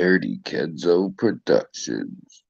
theDirtyKenzo Productions.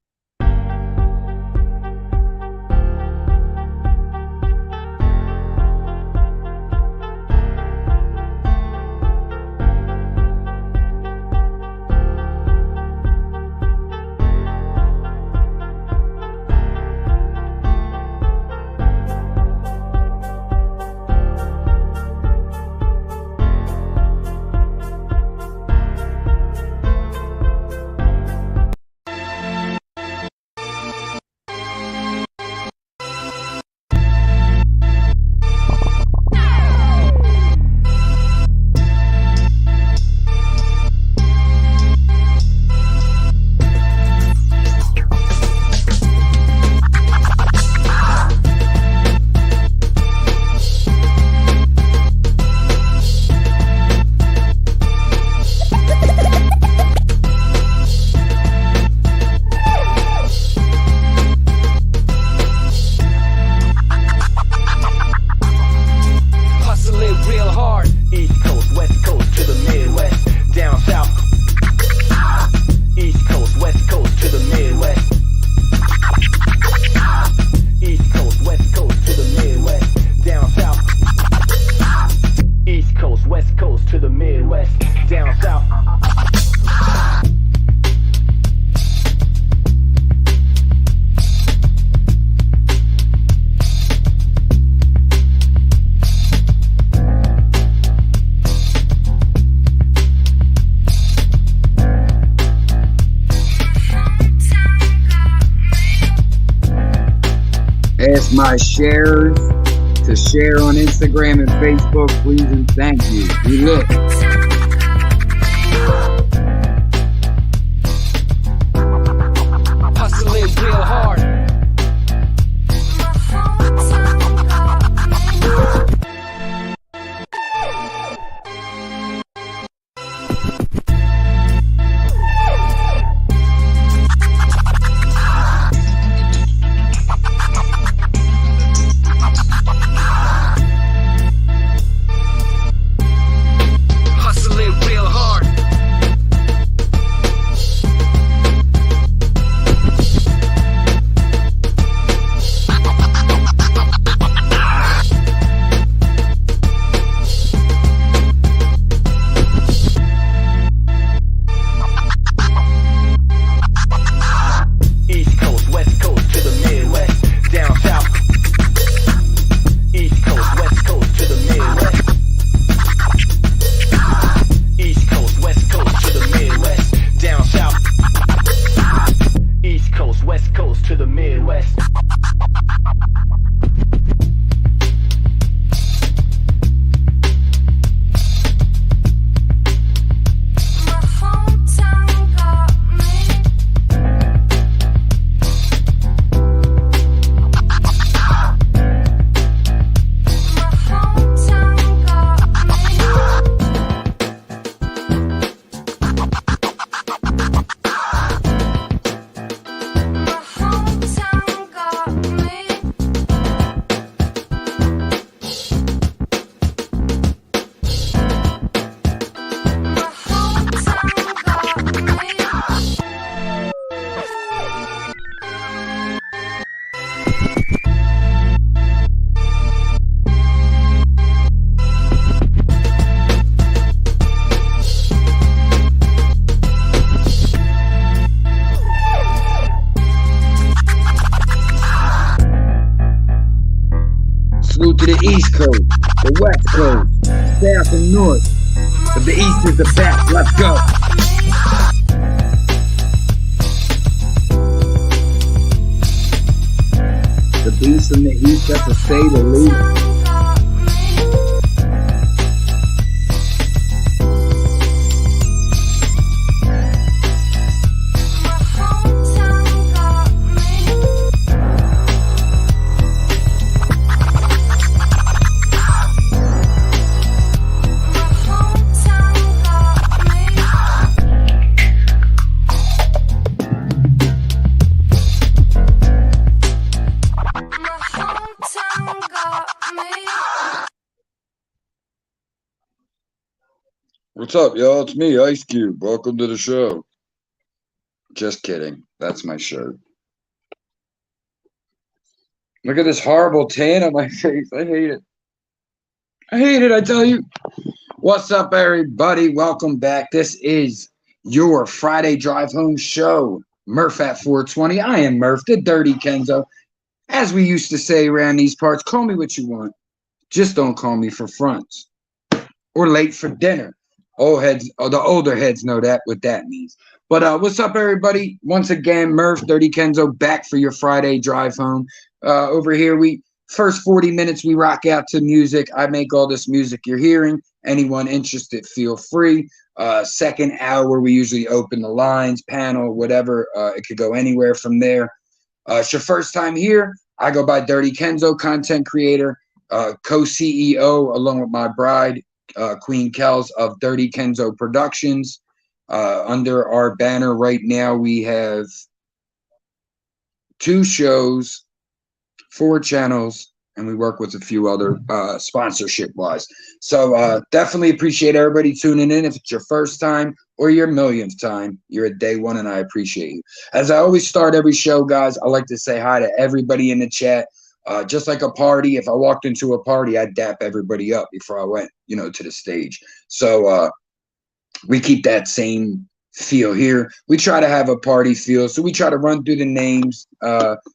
Ask my sharers to share on Instagram and Facebook, please and thank you. We look. Hustling real hard. West Coast to the Midwest. Salute to the East Coast, the West Coast, South and North. But the East is the best. Let's go. The beast from the East, that's to say the least. What's up, y'all? It's me, Ice Cube. Welcome to the show. Just kidding. That's my shirt. Look at this horrible tan on my face. I hate it. I hate it, I tell you. What's up, everybody? Welcome back. This is your Friday Drive Home show. Murph at 420. I am Murph, the Dirty Kenzo. As we used to say around these parts, call me what you want. Just don't call me for fronts or late for dinner. Old heads, the older heads know what that means. But what's up, everybody? Once again, Murph, Dirty Kenzo, back for your Friday drive home. Over here, we first 40 minutes we rock out to music. I make all this music you're hearing. Anyone interested, feel free. Second hour, we usually open the lines, panel, whatever. It could go anywhere from there. It's your first time here. I go by Dirty Kenzo, content creator, co-CEO, along with my bride, Queen Kels of Dirty Kenzo Productions. Under our banner right now, we have 2 shows, 4 channels, and we work with a few other sponsorship-wise. So definitely appreciate everybody tuning in. If it's your first time or your millionth time, you're at day one, and I appreciate you. As I always start every show, guys, I like to say hi to everybody in the chat. Just like a party, if I walked into a party, I'd dap everybody up before I went, to the stage. So we keep that same feel here. We try to have a party feel. So we try to run through the names,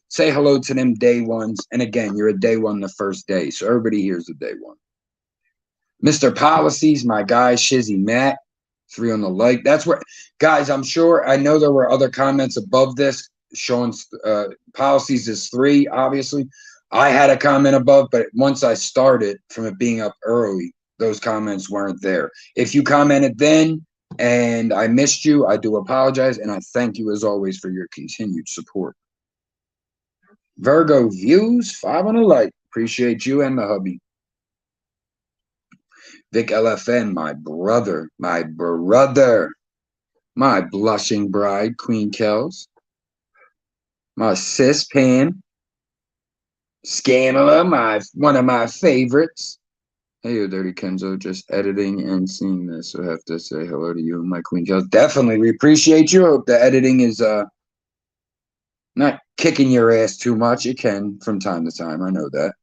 say hello to them day ones. And again, you're a day one the first day. So everybody here's the day one. Mr. Policies, my guy, Shizzy Matt, 3 on the like. That's where, guys, I know there were other comments above this showing Policies is 3, obviously. I had a comment above, but once I started from it being up early, those comments weren't there. If you commented then and I missed you, I do apologize, and I thank you as always for your continued support. Virgo Views, 5 on the like. Appreciate you and the hubby. Vic LFN, my brother, my blushing bride, Queen Kels. My sis Pan. Scamala, one of my favorites. Hey, yo, Dirty Kenzo, just editing and seeing this, so I have to say hello to you and my Queen Kels. Definitely, we appreciate you. Hope the editing is not kicking your ass too much. It can from time to time. I know that.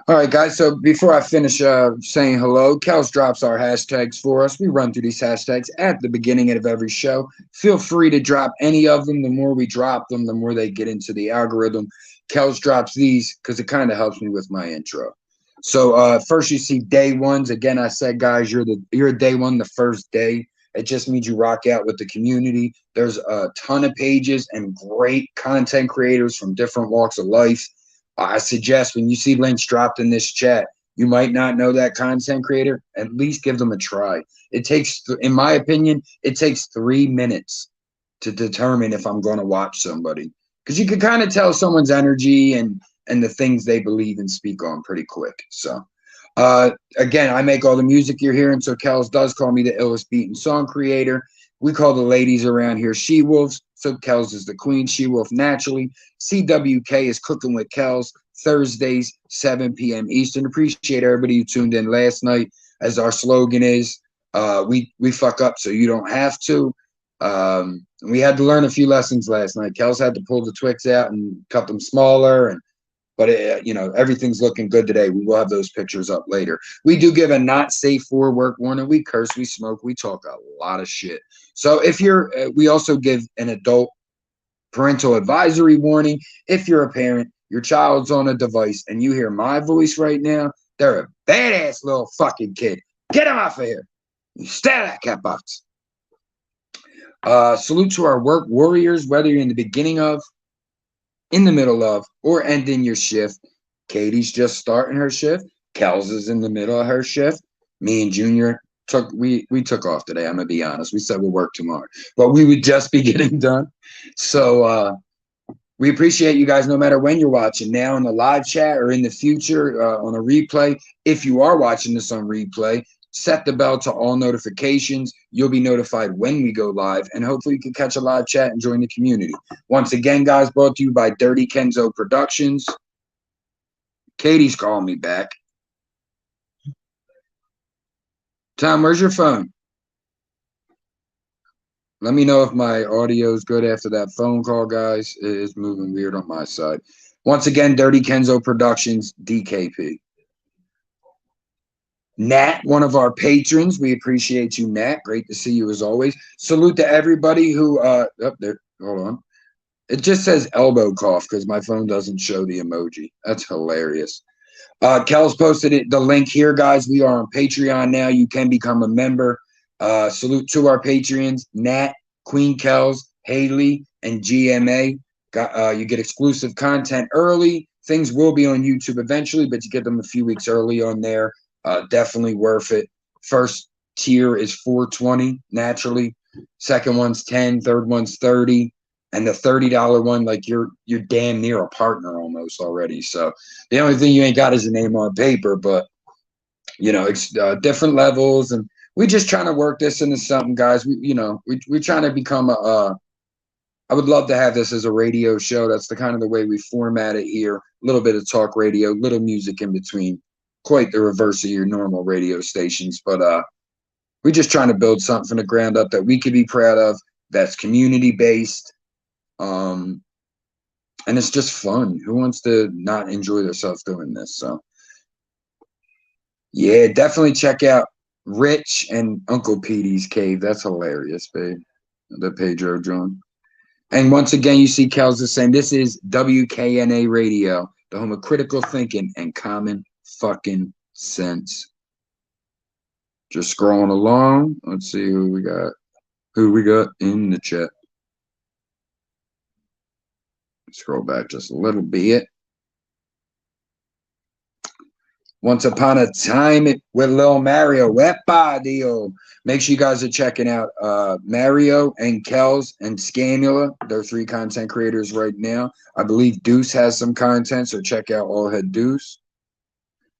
All right, guys, so before I finish saying hello, Kels drops our hashtags for us. We run through these hashtags at the beginning of every show. Feel free to drop any of them. The more we drop them, the more they get into the algorithm. Kels drops these because it kind of helps me with my intro. So first you see day ones. Again, I said, guys, you're day one the first day. It just means you rock out with the community. There's a ton of pages and great content creators from different walks of life. I suggest when you see links dropped in this chat, you might not know that content creator, at least give them a try. It takes, in my opinion, it takes 3 minutes to determine if I'm going to watch somebody. Because you can kind of tell someone's energy and the things they believe and speak on pretty quick. So, again, I make all the music you're hearing, so Kels does call me the illest beat and song creator. We call the ladies around here she-wolves, so Kels is the queen she-wolf naturally. CWK is Cooking with Kels, Thursdays, 7 p.m. Eastern. Appreciate everybody who tuned in last night. As our slogan is, we fuck up so you don't have to. We had to learn a few lessons last night. Kels had to pull the Twix out and cut them smaller, but everything's looking good today. We will have those pictures up later. We do give a not safe for work warning. We curse, we smoke, we talk a lot of shit. So if we also give an adult parental advisory warning. If you're a parent, your child's on a device, and you hear my voice right now, they're a badass little fucking kid. Get them off of here. You stay out of that cat box. Salute to our work warriors, whether you're in the beginning of, in the middle of, or ending your shift. Katie's just starting her shift. Kels is in the middle of her shift. Me and Junior took off today. I'm gonna be honest. We said we'll work tomorrow, but we would just be getting done. So we appreciate you guys no matter when you're watching, now in the live chat or in the future on a replay. If you are watching this on replay, set the bell to all notifications. You'll be notified when we go live, and hopefully you can catch a live chat and join the community. Once again, guys, brought to you by Dirty Kenzo Productions. Katie's calling me back. Tom, where's your phone? Let me know if my audio is good after that phone call, guys. It is moving weird on my side. Once again, Dirty Kenzo Productions, DKP. Nat, one of our patrons. We appreciate you, Nat. Great to see you as always. Salute to everybody who there. Hold on. It just says elbow cough because my phone doesn't show the emoji. That's hilarious. Kel's posted the link here, guys. We are on Patreon now. You can become a member. Salute to our Patreons, Nat, Queen Kels, Haley, and GMA. You get exclusive content early. Things will be on YouTube eventually, but you get them a few weeks early on there. Definitely worth it. First tier is $4.20 naturally. Second one's 10, third one's 30. And the $30 one, like you're damn near a partner almost already. So the only thing you ain't got is a name on paper, but you know, it's different levels, and we just trying to work this into something, guys. We're trying to become I would love to have this as a radio show. That's the kind of the way we format it here. A little bit of talk radio, little music in between. Quite the reverse of your normal radio stations, but we're just trying to build something from the ground up that we could be proud of. That's community based. And it's just fun. Who wants to not enjoy themselves doing this? So yeah, definitely check out Rich and Uncle Petey's Cave. That's hilarious, babe. The Pedro John. And once again, you see Kel's is saying this is WKNA Radio, the home of critical thinking and common fucking sense. Just scrolling along. Let's see who we got. Who we got in the chat. Scroll back just a little bit. Once Upon a Time with Lil Mario. Wepa deal. Make sure you guys are checking out Mario and Kels and Scamula. They're 3 content creators right now. I believe Deuce has some content, so check out All Head Deuce.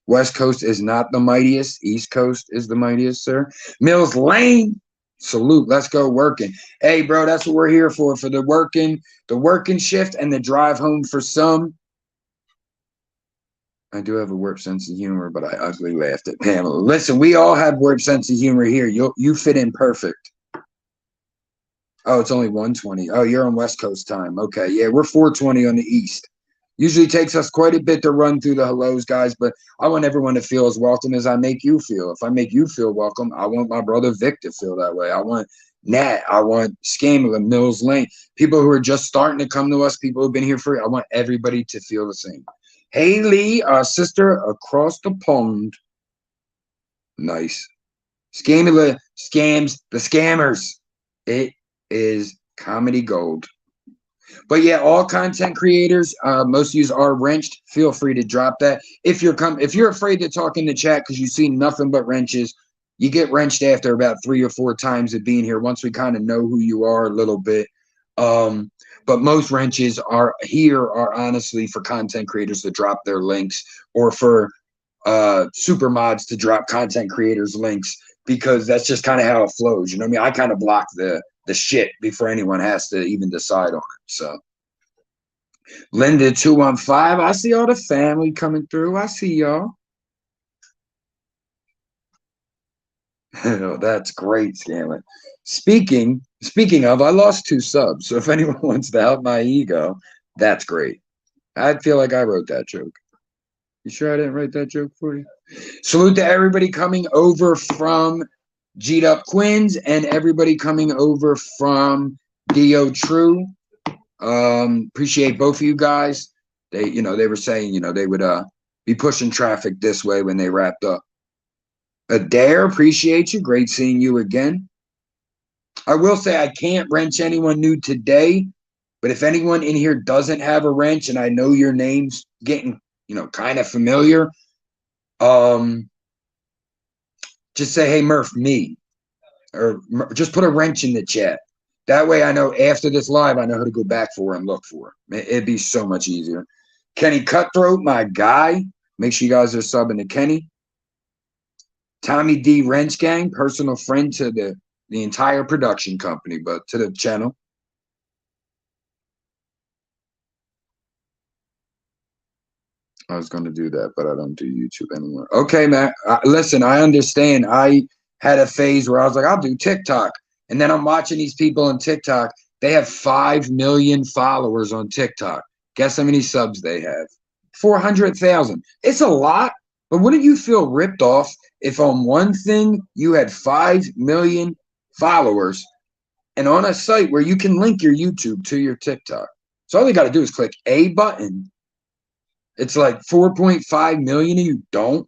West Coast is not the mightiest. East Coast is the mightiest, sir. Mills Lane. Salute. Let's go working. Hey, bro, that's what we're here for the working shift and the drive home for some. I do have a warped sense of humor, but I ugly laughed at Pamela. Listen, we all have warped sense of humor here. You fit in perfect. Oh, it's only 1:20. Oh, you're on West Coast time. Okay, yeah, we're 4:20 on the East. Usually takes us quite a bit to run through the hellos, guys, but I want everyone to feel as welcome as I make you feel. If I make you feel welcome, I want my brother Vic to feel that way. I want Nat. I want Scamula, Mills Lane. People who are just starting to come to us, people who've been here I want everybody to feel the same. Haley, our sister across the pond. Nice. Scamula scams the scammers. It is comedy gold. But yeah, all content creators, most of you are wrenched. Feel free to drop that. If you're afraid to talk in the chat because you see nothing but wrenches, you get wrenched after about 3 or 4 times of being here. Once we kind of know who you are a little bit. But most wrenches are honestly for content creators to drop their links, or for super mods to drop content creators links, because that's just kind of how it flows. You know what I mean? I kind of block the shit before anyone has to even decide on it. So Linda 215, I see all the family coming through. I see y'all. Oh, that's great, Scanlon. Speaking of, I lost 2 subs. So if anyone wants to help my ego, that's great. I feel like I wrote that joke. You sure I didn't write that joke for you? Salute to everybody coming over from G'd Up Quins and everybody coming over from Dio True. Appreciate both of you guys. They were saying, they would be pushing traffic this way when they wrapped up. Adair, appreciate you. Great seeing you again. I will say I can't wrench anyone new today, but if anyone in here doesn't have a wrench and I know your name's getting, kind of familiar, just say, hey, Murph, me. Or just put a wrench in the chat. That way I know after this live, I know who to go back for and look for. It'd be so much easier. Kenny Cutthroat, my guy. Make sure you guys are subbing to Kenny. Tommy D. Wrench Gang, personal friend to the entire production company, but to the channel. I was going to do that, but I don't do YouTube anymore. Okay, man. Listen, I understand. I had a phase where I was like, I'll do TikTok. And then I'm watching these people on TikTok. They have 5 million followers on TikTok. Guess how many subs they have? 400,000. It's a lot, but wouldn't you feel ripped off if on one thing you had 5 million followers and on a site where you can link your YouTube to your TikTok? So all you got to do is click a button. It's like 4.5 million and you don't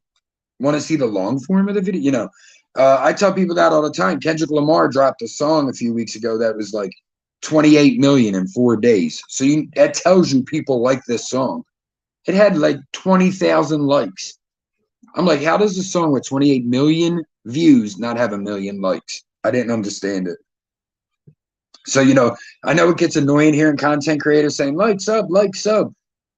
want to see the long form of the video. You know, I tell people that all the time. Kendrick Lamar dropped a song a few weeks ago that was like 28 million in 4 days. So that tells you people like this song. It had like 20,000 likes. I'm like, how does a song with 28 million views not have a million likes? I didn't understand it. So, you know, I know it gets annoying hearing content creators saying like sub,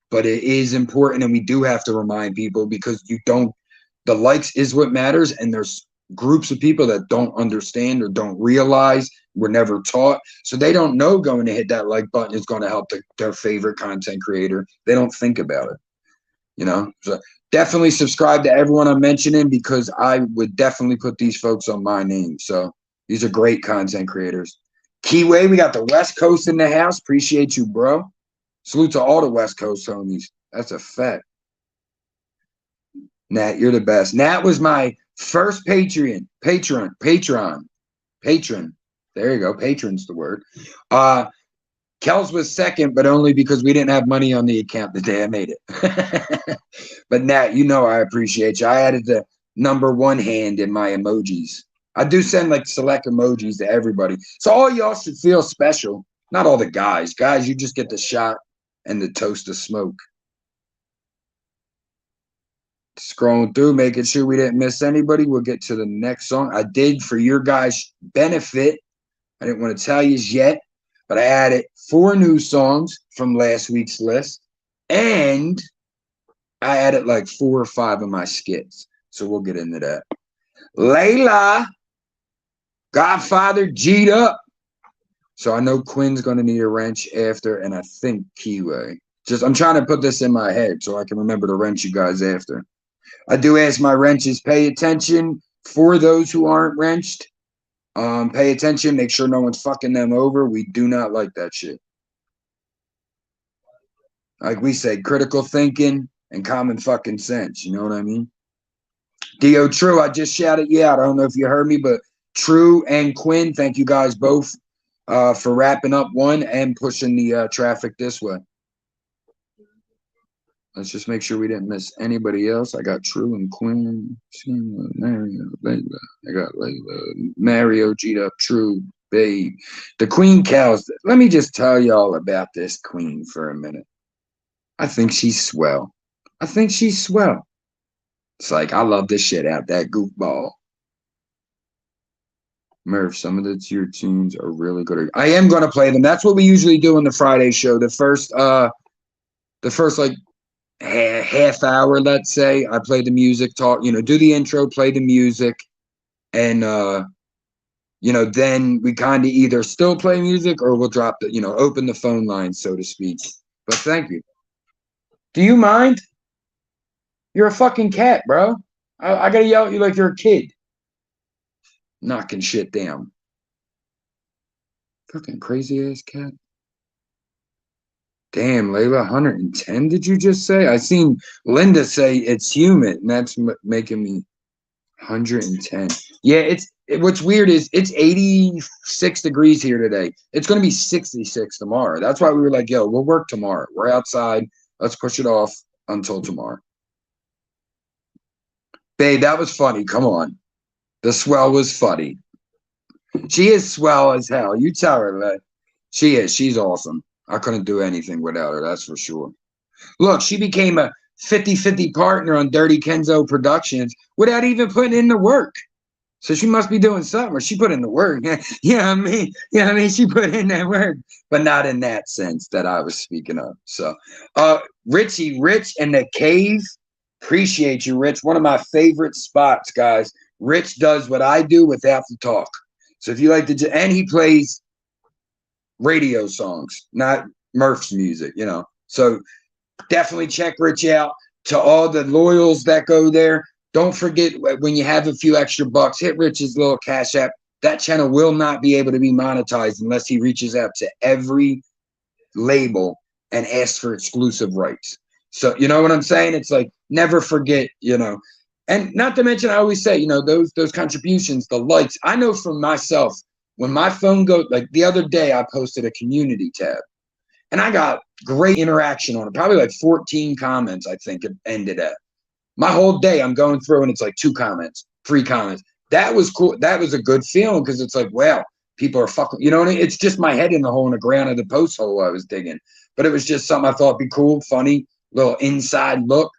but it is important. And we do have to remind people because the likes is what matters. And there's groups of people that don't understand or don't realize, were never taught. So they don't know going to hit that like button is going to help their favorite content creator. They don't think about it, you know? So definitely subscribe to everyone I'm mentioning because I would definitely put these folks on my name. So these are great content creators. Keyway, we got the West Coast in the house. Appreciate you, bro. Salute to all the West Coast homies. That's a fact. Nat, you're the best. Nat was my first patron. There you go. Patron's the word. Kels was second, but only because we didn't have money on the account the day I made it. But Nat, you know I appreciate you. I added the #1 hand in my emojis. I do send like select emojis to everybody. So all y'all should feel special. Not all the guys. Guys, you just get the shot and the toast of smoke. Scrolling through, making sure we didn't miss anybody. We'll get to the next song. I did, for your guys' benefit, I didn't want to tell you yet, but I added 4 new songs from last week's list. And I added like 4 or 5 of my skits. So we'll get into that. Layla, Godfather, G'd up. So I know Quinn's going to need a wrench after, and I think Keyway. I'm trying to put this in my head so I can remember to wrench you guys after. I do ask my wrenches, pay attention for those who aren't wrenched. Pay attention, make sure no one's fucking them over. We do not like that shit. Like we say, critical thinking and common fucking sense. You know what I mean? Dio True, I just shouted you out. I don't know if you heard me, but True and Quinn, thank you guys both for wrapping up one and pushing the traffic this way. Let's just make sure we didn't miss anybody else. I got True and Quinn, Mario, Layla. I got Layla, Mario, G'd up, True, Babe. The Queen Cows. Let me just tell y'all about this queen for a minute. I think she's swell. It's like, I love this shit out, that goofball. Murph, some of your tunes are really good. I am going to play them. That's what we usually do on the Friday show. The first like half hour, let's say, I play the music, talk, you know, do the intro, play the music, and you know, then we kind of either still play music or we'll drop the, you know, open the phone line, so to speak. But thank you. Do you mind? You're a fucking cat, bro. I gotta yell at you like you're a kid. Knocking shit down. Fucking crazy ass cat. Damn, Layla, 110, did you just say? I seen Linda say it's humid, and that's making me 110. Yeah, what's weird is it's 86 degrees here today. It's going to be 66 tomorrow. That's why we were like, yo, we'll work tomorrow. We're outside. Let's push it off until tomorrow. Babe, that was funny. Come on. The swell was funny. She is swell as hell. You tell her that. She is. She's awesome. I couldn't do anything without her, that's for sure. Look, she became a 50-50 partner on ThinkinKenzo Productions without even putting in the work. So she must be doing something, or she put in the work. Yeah, I mean, she put in that work, but not in that sense that I was speaking of. So, Richie, Rich and the Cave, appreciate you, Rich. One of my favorite spots, guys. Rich does what I do without the talk. So if you like to, and he plays radio songs, not Murph's music, you know. So definitely check Rich out. To all the loyals that go there, don't forget when you have a few extra bucks, hit Rich's little cash app, that channel will not be able to be monetized unless he reaches out to every label and asks for exclusive rights. So, you know what I'm saying? It's like, never forget, you know, and not to mention, I always say, you know, those contributions, the likes. I know for myself, when my phone goes, like the other day, I posted a community tab and I got great interaction on it, probably like 14 comments, I think it ended at. My whole day, I'm going through and it's like 2 comments, 3 comments. That was cool. That was a good feeling because it's like, wow, people are fucking, you know what I mean? It's just my head in the hole in the ground of the post hole I was digging. But it was just something I thought would be cool, funny, little inside look.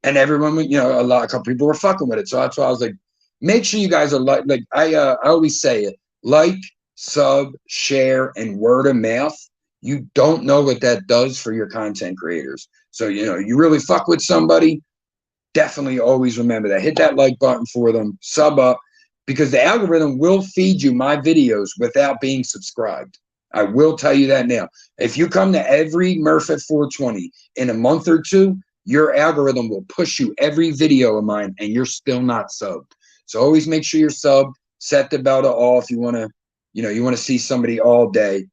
And everyone, you know, a couple people were fucking with it. So that's why I was like, make sure you guys are like I always say it, like, sub, share, and word of mouth. You don't know what that does for your content creators. So, you know, you really fuck with somebody, definitely always remember that. Hit that like button for them, sub up, because the algorithm will feed you my videos without being subscribed. I will tell you that now. If you come to every Murph at 420 in a month or 2, your algorithm will push you every video of mine and you're still not subbed. So always make sure you're subbed, set the bell to all if you want to, you know, you want to see somebody all day,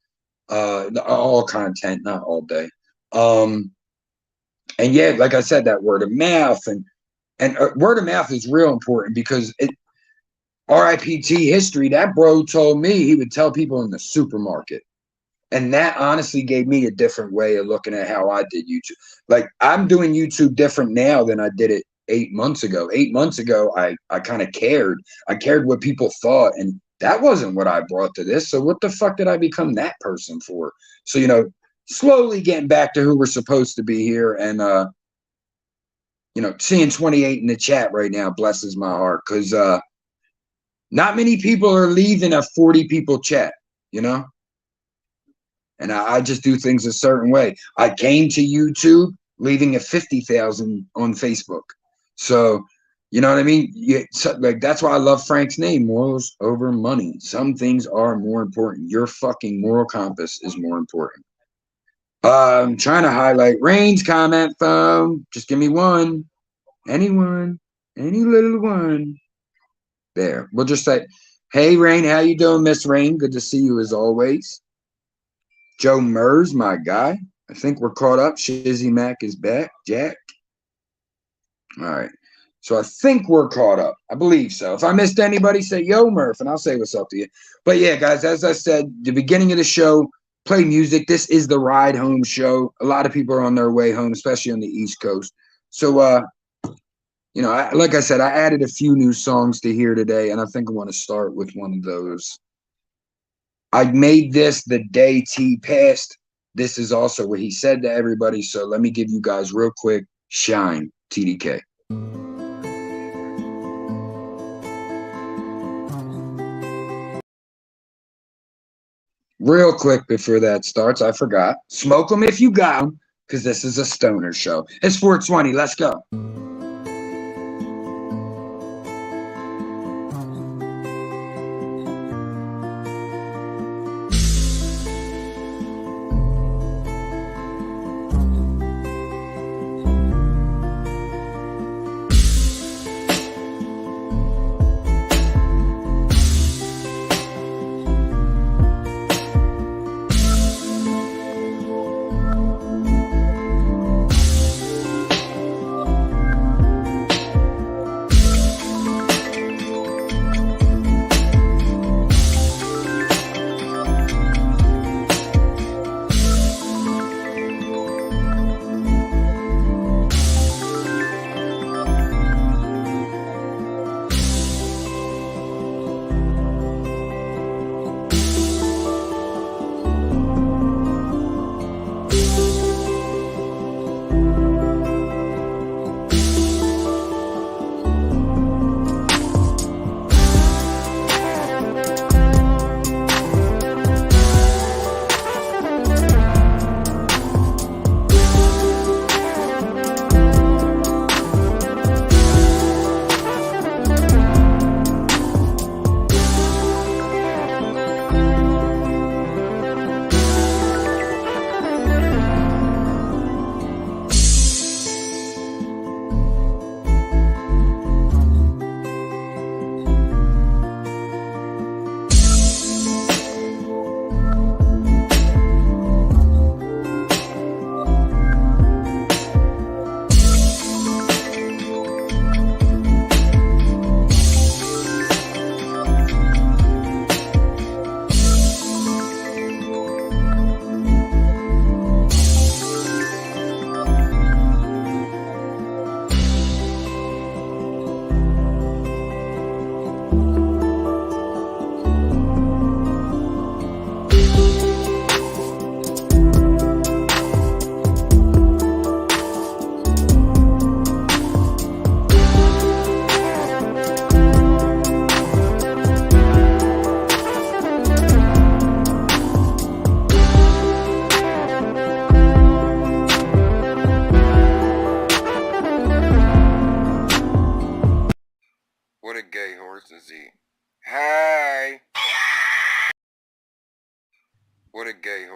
all content, not all day. And yeah, like I said, that word of mouth and word of mouth is real important because it, RIPT history, that bro told me he would tell people in the supermarket. And that honestly gave me a different way of looking at how I did YouTube. Like, I'm doing YouTube different now than I did it 8 months ago. 8 months ago, I kind of cared. I cared what people thought, and that wasn't what I brought to this. So what the fuck did I become that person for? So, you know, slowly getting back to who we're supposed to be here. And, you know, seeing 28 in the chat right now blesses my heart because not many people are leaving a 40 people chat, you know? And I just do things a certain way. I came to YouTube leaving a 50,000 on Facebook. So, you know what I mean? So, like, that's why I love Frank's name, morals over money. Some things are more important. Your fucking moral compass is more important. I'm trying to highlight Rain's comment from, just give me one. Anyone, any little one. There. We'll just say, hey, Rain, how you doing, Miss Rain? Good to see you as always. Joe Mers, my guy. I think we're caught up. Shizzy Mac is back. Jack. All right. So I think we're caught up. I believe so. If I missed anybody, say, yo, Murph, and I'll say what's up to you. But yeah, guys, as I said, the beginning of the show, play music. This is the ride home show. A lot of people are on their way home, especially on the East Coast. So, you know, like I said, I added a few new songs to hear today, and I think I want to start with one of those. I made this the day T passed. This is also what he said to everybody. So let me give you guys real quick. Shine, TDK. Real quick before that starts, I forgot. Smoke them if you got them, because this is a stoner show. It's 420. Let's go.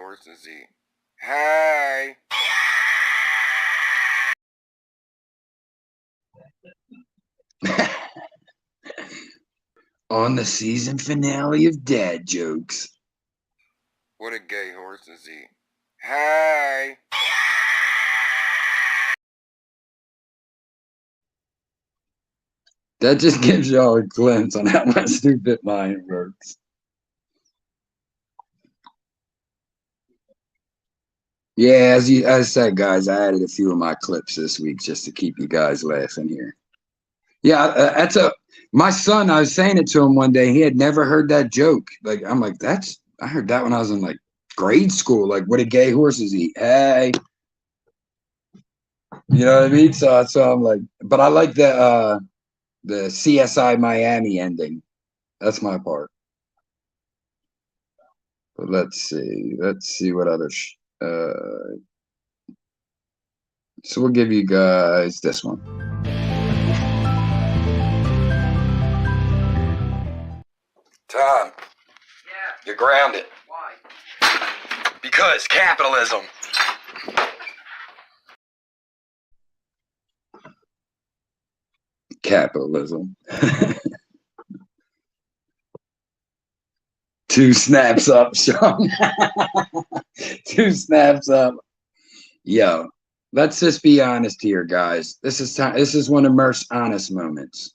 horses eat? Hey! On the season finale of Dad Jokes. What do gay horses eat? Hey! That just gives y'all a glimpse on how my stupid mind works. Yeah, as I said, guys, I added a few of my clips this week just to keep you guys laughing here. Yeah, my son. I was saying it to him one day. He had never heard that joke. Like, I'm like, I heard that when I was in like grade school. Like, what do gay horses eat? Hey, you know what I mean? So I'm like, but I like the CSI Miami ending. That's my part. But let's see what other. So we'll give you guys this one. Tom. Yeah. You're grounded. Why? Because capitalism. Capitalism. 2 snaps up, Sean. 2 snaps up. Yo, let's just be honest here, guys. This is one of Murph's honest moments.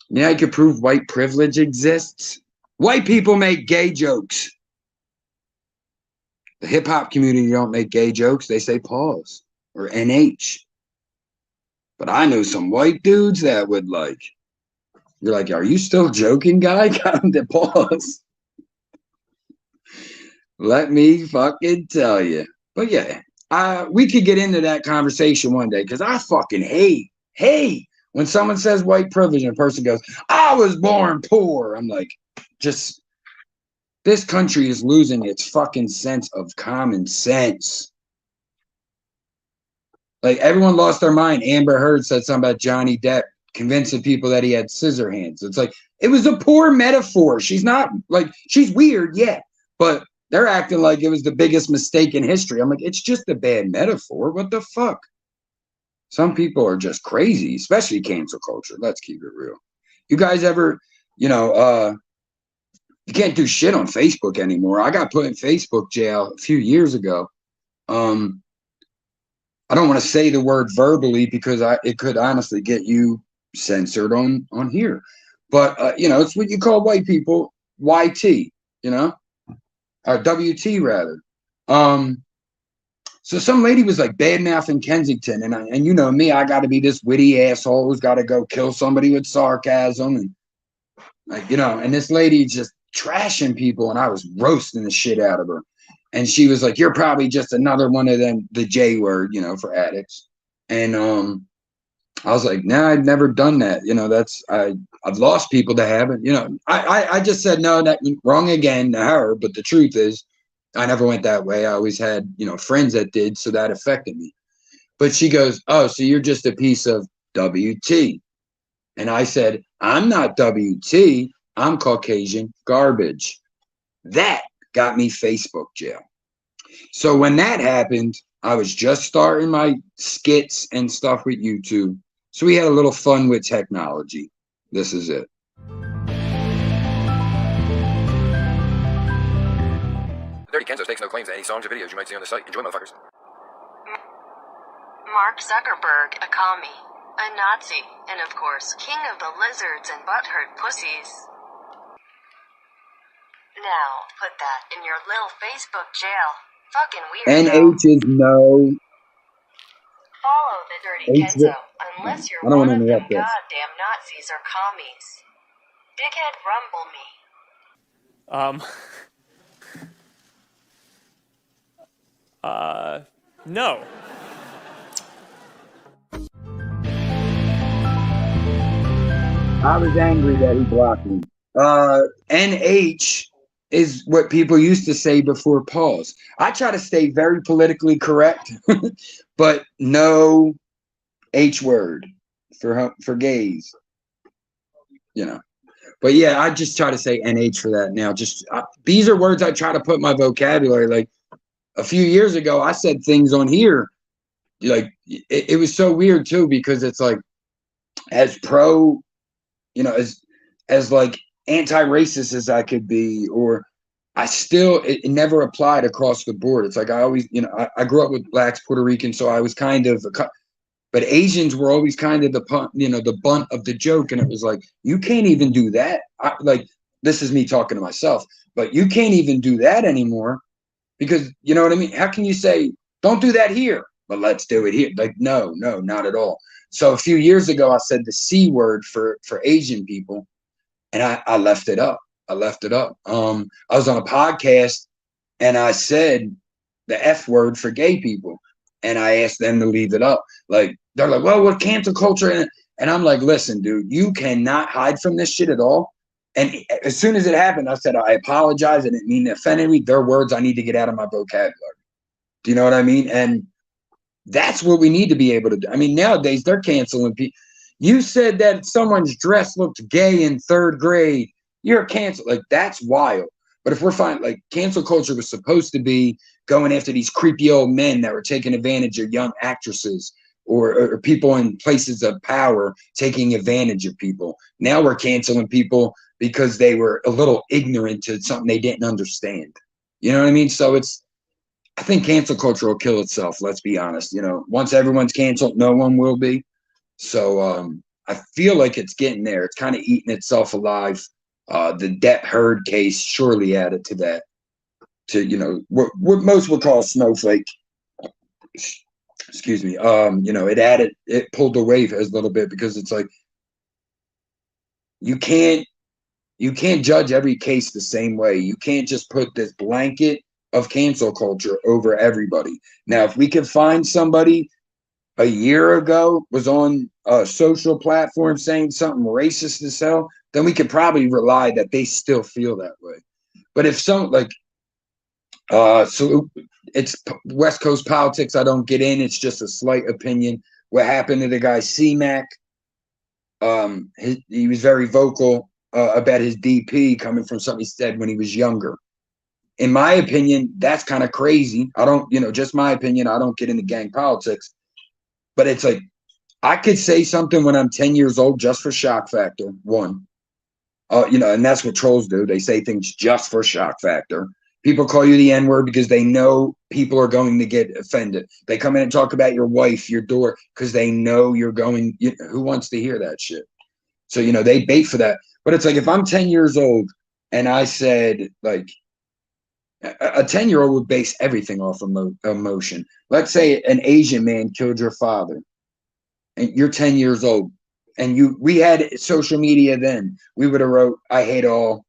Yeah, I could prove white privilege exists. White people make gay jokes. The hip-hop community don't make gay jokes. They say pause or NH. But I know some white dudes that would like. You're like, are you still joking, guy? Got him to pause. Let me fucking tell you. But yeah, we could get into that conversation one day because I fucking hate when someone says white privilege and a person goes, I was born poor. I'm like, just, this country is losing its fucking sense of common sense. Like, everyone lost their mind. Amber Heard said something about Johnny Depp convincing people that he had scissor hands. It's like, it was a poor metaphor. She's not, like, she's weird, yeah, but they're acting like it was the biggest mistake in history. I'm like, it's just a bad metaphor. What the fuck? Some people are just crazy, especially cancel culture. Let's keep it real. You guys ever, you can't do shit on Facebook anymore. I got put in Facebook jail a few years ago. I don't want to say the word verbally because it could honestly get you censored on here. But, it's what you call white people YT, or WT rather. So some lady was like bad mouthing Kensington, and you know me, I got to be this witty asshole who's got to go kill somebody with sarcasm, and and this lady just trashing people, and I was roasting the shit out of her, and she was like, "You're probably just another one of them, the J word, for addicts," and I was like, "Nah, I've never done that. I've lost people that haven't. I just said no, that wrong again to her, but the truth is." I never went that way. I always had, friends that did, so that affected me. But she goes, oh, so you're just a piece of WT. And I said, I'm not WT. I'm Caucasian garbage. That got me Facebook jail. So when that happened, I was just starting my skits and stuff with YouTube. So we had a little fun with technology. This is it. TheDirtyKenzo takes no claims to any songs or videos you might see on the site. Enjoy, motherfuckers. Mark Zuckerberg, a commie, a Nazi, and of course, king of the lizards and butthurt pussies. Now, put that in your little Facebook jail. Fucking weirdo. NH is no. Follow the Dirty Kenzo, unless you're one of them goddamn Nazis or commies. Dickhead rumble me. No. I was angry that he blocked me. NH is what people used to say before pause. I try to stay very politically correct, but no H word for gays. But yeah, I just try to say NH for that now. Just these are words I try to put in my vocabulary. Like a few years ago, I said things on here. Like it was so weird too, because it's like as pro, as like anti-racist as I could be, or I still, it never applied across the board. It's like I always, I grew up with blacks, Puerto Rican, so I was kind of, but Asians were always kind of the bunt of the joke. And it was like, you can't even do that. Like, this is me talking to myself, but you can't even do that anymore because, you know what I mean? How can you say, don't do that here, but let's do it here? Like, no, not at all. So a few years ago, I said the C word for Asian people, and I left it up. I left it up. I was on a podcast and I said the F word for gay people, and I asked them to leave it up. Like, they're like, well, what cancel culture? And I'm like, listen, dude, you cannot hide from this shit at all. And as soon as it happened, I said, I apologize. I didn't mean to offend anybody. They're words I need to get out of my vocabulary. Do you know what I mean? And that's what we need to be able to do. I mean, nowadays they're canceling people. You said that someone's dress looked gay in 3rd grade. You're canceled. Like, that's wild. But if we're fine, like, cancel culture was supposed to be going after these creepy old men that were taking advantage of young actresses or people in places of power taking advantage of people. Now we're canceling people because they were a little ignorant to something they didn't understand. You know what I mean? So I think cancel culture will kill itself. Let's be honest. Once everyone's canceled, no one will be. So I feel like it's getting there. It's kind of eating itself alive. The Depp Heard case surely added to that. To what most would call snowflake. Excuse me. It pulled the weight a little bit because it's like you can't judge every case the same way. You can't just put this blanket of cancel culture over everybody. Now, if we could find somebody a year ago was on a social platform saying something racist as hell, then we could probably rely that they still feel that way. But if so it's West Coast politics, I don't get in. It's just a slight opinion. What happened to the guy C-Mac? He was very vocal about his DP coming from something he said when he was younger. In my opinion, that's kind of crazy. I don't, just my opinion. I don't get into gang politics. But it's like, I could say something when I'm 10 years old just for shock factor, one. And that's what trolls do. They say things just for shock factor. People call you the N-word because they know people are going to get offended. They come in and talk about your wife, your daughter, because they know you're going, who wants to hear that shit? So, they bait for that. But it's like, if I'm 10 years old and I said, like, a 10-year-old would base everything off of emotion. Let's say an Asian man killed your father and you're 10 years old and we had social media then. We would have wrote, I hate all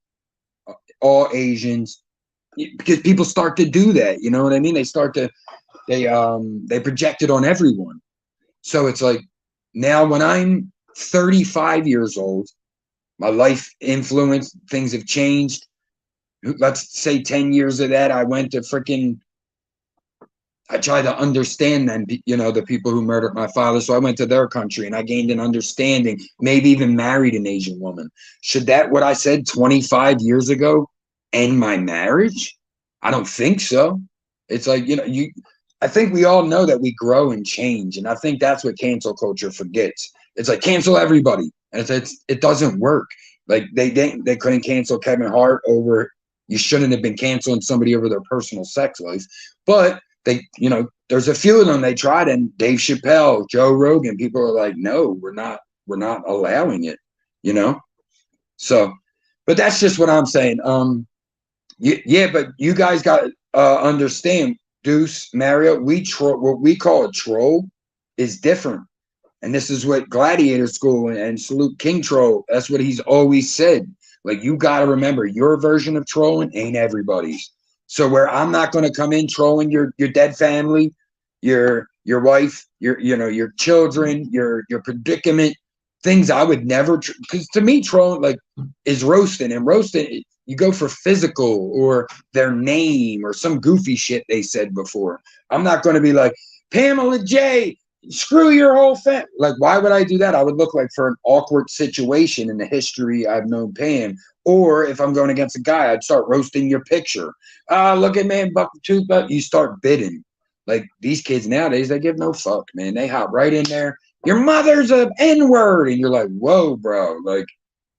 Asians, because people start to do that. You know what I mean? They project it on everyone. So it's like, now when I'm 35 years old, my life influence, things have changed. Let's say 10 years of that, I went to I tried to understand them, the people who murdered my father. So I went to their country and I gained an understanding, maybe even married an Asian woman. Should what I said 25 years ago end my marriage? I don't think so. It's like, I think we all know that we grow and change. And I think that's what cancel culture forgets. It's like, cancel everybody. And it doesn't work. Like they couldn't cancel Kevin Hart over, you shouldn't have been canceling somebody over their personal sex life. But there's a few of them they tried, and Dave Chappelle, Joe Rogan, people are like, no, we're not allowing it, So, but that's just what I'm saying. Yeah, but you guys got to understand, Deuce, Mario, what we call a troll is different. And this is what Gladiator School and Salute King Troll, that's what he's always said. Like, you got to remember, your version of trolling ain't everybody's. So where I'm not going to come in trolling your dead family, your wife, your children, your predicament, things I would never, because to me, trolling is roasting, and roasting, you go for physical or their name or some goofy shit they said before. I'm not going to be like, Pamela J, Screw your whole family. Like, why would I do that? I would look like for an awkward situation in the history I've known Pam. Or if I'm going against a guy, I'd start roasting your picture. Look at man, buck the tooth, but you start bidding. Like these kids nowadays, they give no fuck, man. They hop right in there. Your mother's a N-word, and you're like, whoa, bro. Like,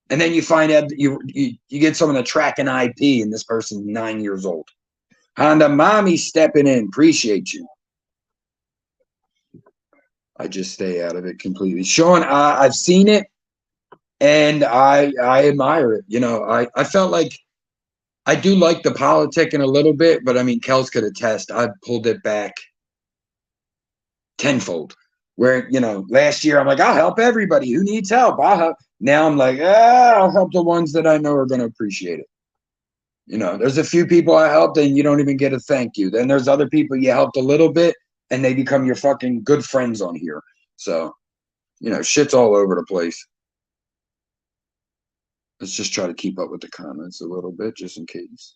and then you find out that you get someone to track an IP, and this person's 9 years old. Honda, mommy stepping in. Appreciate you. I just stay out of it completely. Sean, I've seen it, and I admire it. You know, I felt like I do like the politicking a little bit, but I mean, Kels could attest. I pulled it back tenfold. Where, you know, last year I'm like, I'll help everybody who needs help. I'll help. Now I'm like, I'll help the ones that I know are going to appreciate it. You know, there's a few people I helped and you don't even get a thank you. Then there's other people you helped a little bit and they become your fucking good friends on here. So, you know, shit's all over the place. Let's just try to keep up with the comments a little bit just in case.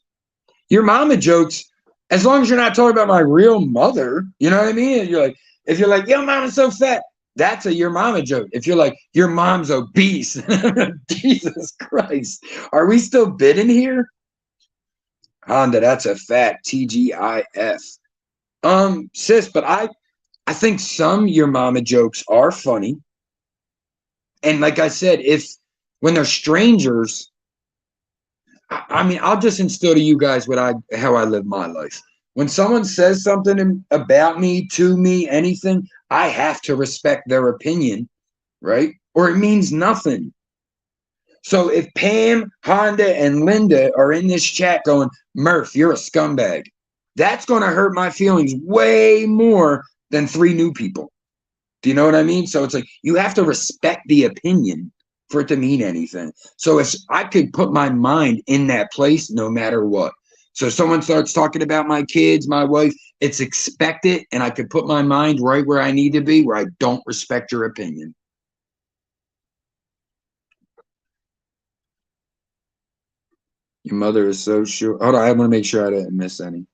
Your mama jokes, as long as you're not talking about my real mother, you know what I mean? You're like, if you're like, your mama's so fat, that's a your mama joke. If you're like, your mom's obese, Jesus Christ. Are we still bidding here? Honda, that's a fact. TGIF. Sis, but I think some your mama jokes are funny. And like I said, when they're strangers, I mean, I'll just instill to you guys how I live my life. When someone says something about me, to me, anything, I have to respect their opinion, right? Or it means nothing. So if Pam, Honda, and Linda are in this chat going, Murph, you're a scumbag, that's going to hurt my feelings way more than 3 new people. Do you know what I mean? So it's like you have to respect the opinion for it to mean anything. So if I could put my mind in that place no matter what. So someone starts talking about my kids, my wife, it's expected, and I could put my mind right where I need to be, where I don't respect your opinion. Your mother is so short. Hold on, I want to make sure I didn't miss any.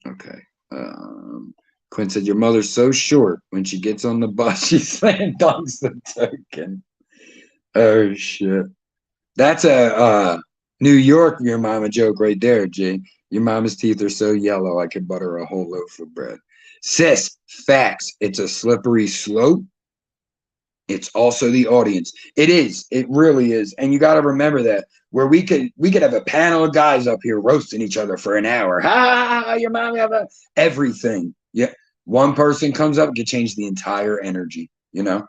Okay. Quinn said, your mother's so short. When she gets on the bus, she slam dunks the token. Oh, shit. That's a New York your mama joke right there, G. Your mama's teeth are so yellow, I could butter a whole loaf of bread. Sis, facts. It's a slippery slope. It's also the audience. It is. It really is. And you got to remember that where we could have a panel of guys up here roasting each other for an hour. Ha, your mom have everything. Yeah. One person comes up, could change the entire energy, you know?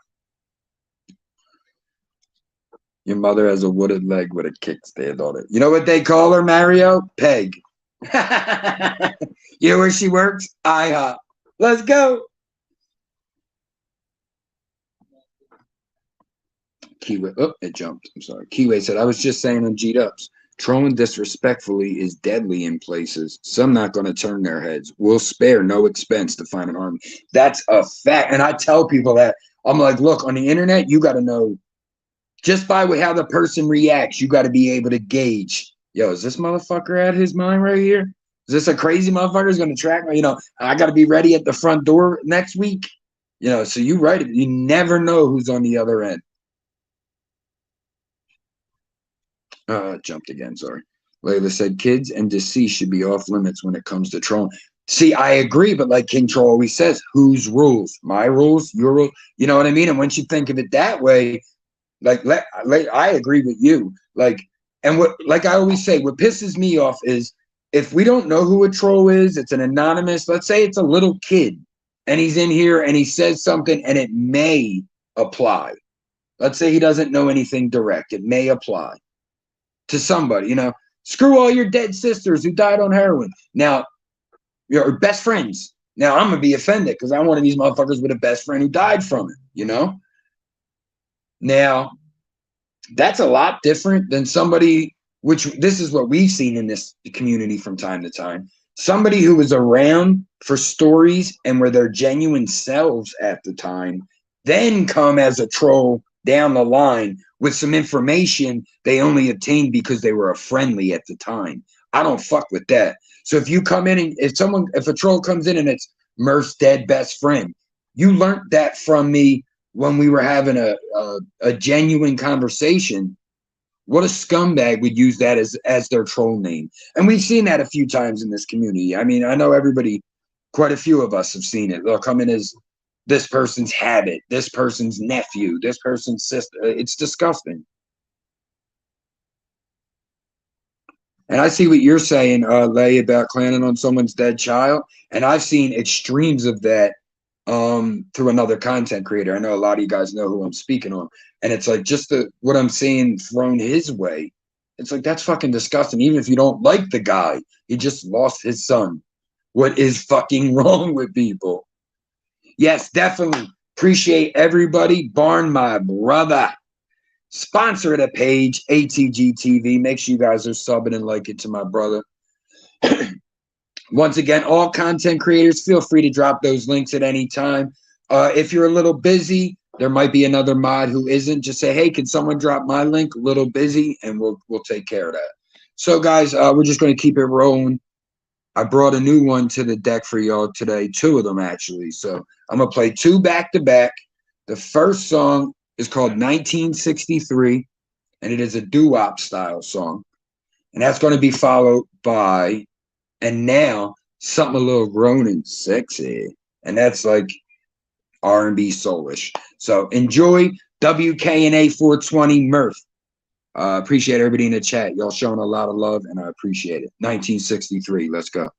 Your mother has a wooded leg with a kickstand on it. You know what they call her, Mario? Peg. You know where she works? IHOP. Let's go. Keyway, oh, it jumped. I'm sorry. Keyway said, I was just saying on G-Ups, trolling disrespectfully is deadly in places. Some not going to turn their heads. We'll spare no expense to find an army. That's a fact. And I tell people that. I'm like, look, on the internet, you got to know, just by how the person reacts, you got to be able to gauge, yo, is this motherfucker out of his mind right here? Is this a crazy motherfucker who's going to track me? You know, I got to be ready at the front door next week. You know, so you right. You never know who's on the other end. Jumped again, sorry. Layla said, kids and deceased should be off limits when it comes to trolling. See, I agree, but like King Troll always says, whose rules? My rules? Your rules? You know what I mean? And once you think of it that way, like I agree with you. Like, and what, like I always say, what pisses me off is if we don't know who a troll is, it's an anonymous, let's say it's a little kid, and he's in here and he says something and it may apply. Let's say he doesn't know anything direct. It may apply to somebody, you know, screw all your dead sisters who died on heroin. Now, your best friends. Now, I'm going to be offended because I'm one of these motherfuckers with a best friend who died from it, you know? Now, that's a lot different than somebody, which this is what we've seen in this community from time to time. Somebody who was around for stories and were their genuine selves at the time, then come as a troll down the line with some information they only obtained because they were a friendly at the time. I don't fuck with that. So if you come in and if a troll comes in and it's Murph's dead best friend. You learned that from me when we were having a genuine conversation. What a scumbag would use that as their troll name. And we've seen that a few times in this community. I mean, I know everybody, quite a few of us have seen it. They'll come in as this person's habit, this person's nephew, this person's sister. It's disgusting. And I see what you're saying, Lay, about clanning on someone's dead child. And I've seen extremes of that through another content creator. I know a lot of you guys know who I'm speaking on. And it's like just what I'm saying thrown his way. It's like, that's fucking disgusting. Even if you don't like the guy, he just lost his son. What is fucking wrong with people? Yes, definitely. Appreciate everybody. Barn, my brother. Sponsor of the page, ATG TV. Make sure you guys are subbing and liking to my brother. Once again, all content creators, feel free to drop those links at any time. If you're a little busy, there might be another mod who isn't. Just say, hey, can someone drop my link? A little busy, and we'll take care of that. So, guys, we're just going to keep it rolling. I brought a new one to the deck for y'all today, 2 of them, actually. So I'm going to play 2 back-to-back. The first song is called 1963, and it is a doo-wop style song. And that's going to be followed by, and now, something a little grown and sexy. And that's like R&B soulish. So enjoy WKNA 420 Murph. Appreciate everybody in the chat. Y'all showing a lot of love, and I appreciate it. 1963. Let's go.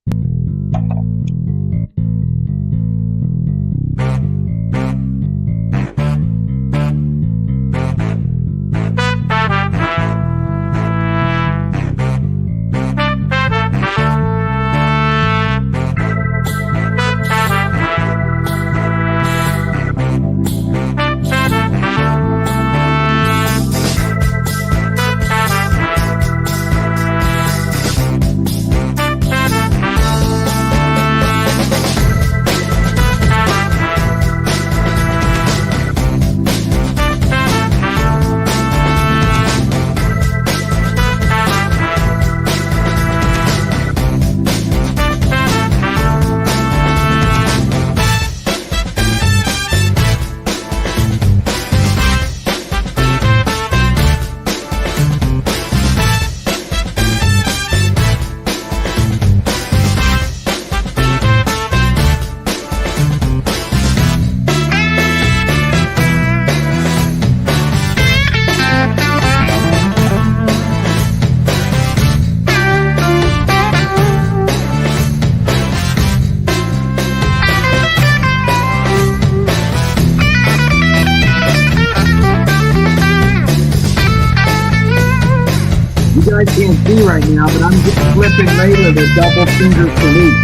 You guys can't see right now, but I'm just flipping later the double finger salute.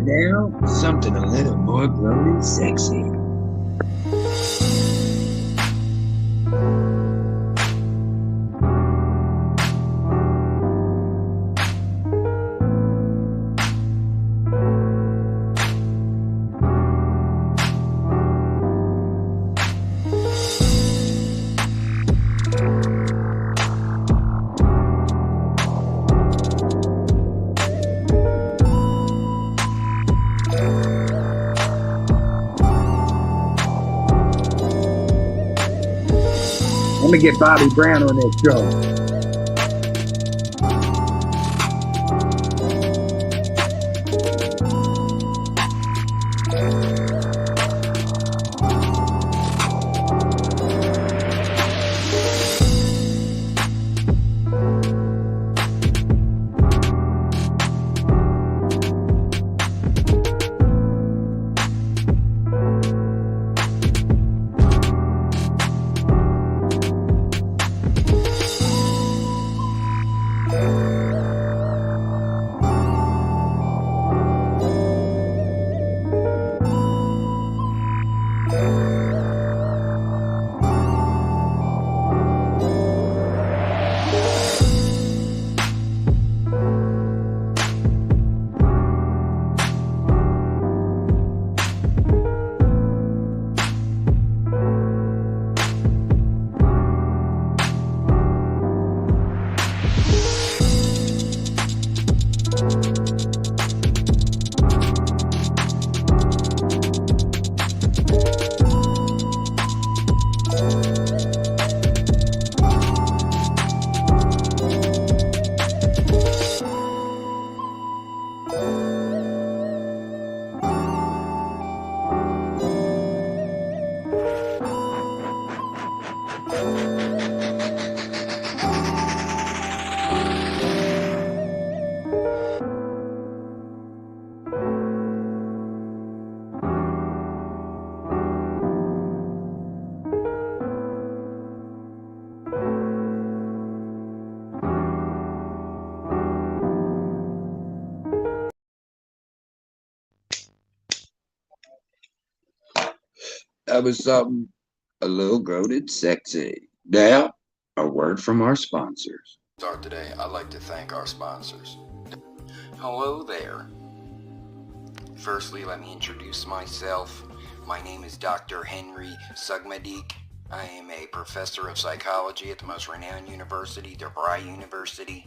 And now, something a little more grown and sexy. I'm gonna get Bobby Brown on this show. That was something a little grown and sexy. Now, a word from our sponsors. Start today. I'd like to thank our sponsors. Hello there. Firstly, let me introduce myself. My name is Dr. Henry Sugmadik. I am a professor of psychology at the most renowned university, DeVry University.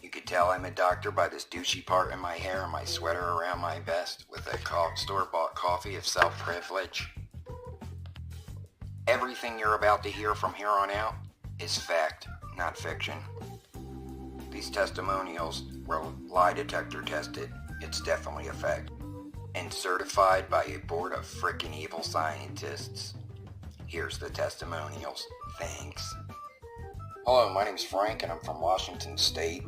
You could tell I'm a doctor by this douchey part in my hair and my sweater around my vest with a store-bought coffee of self-privilege. Everything you're about to hear from here on out is fact, not fiction. These testimonials were lie detector tested. It's definitely a fact. And certified by a board of frickin' evil scientists. Here's the testimonials. Thanks. Hello, my name's Frank and I'm from Washington State.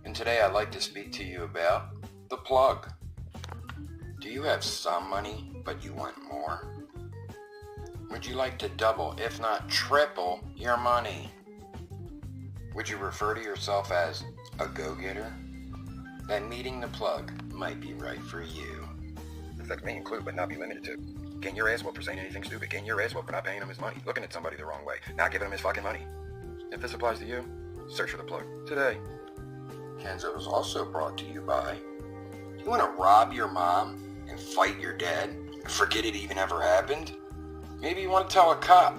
And today I'd like to speak to you about the plug. Do you have some money, but you want more? Would you like to double, if not triple, your money? Would you refer to yourself as a go-getter? Then meeting the plug might be right for you. That may include, but not be limited to, getting your ass whooped for saying anything stupid, getting your ass whooped for not paying him his money, looking at somebody the wrong way, not giving him his fucking money. If this applies to you, search for the plug today. Kenzo is also brought to you by, you want to rob your mom and fight your dad and forget it even ever happened? Maybe you want to tell a cop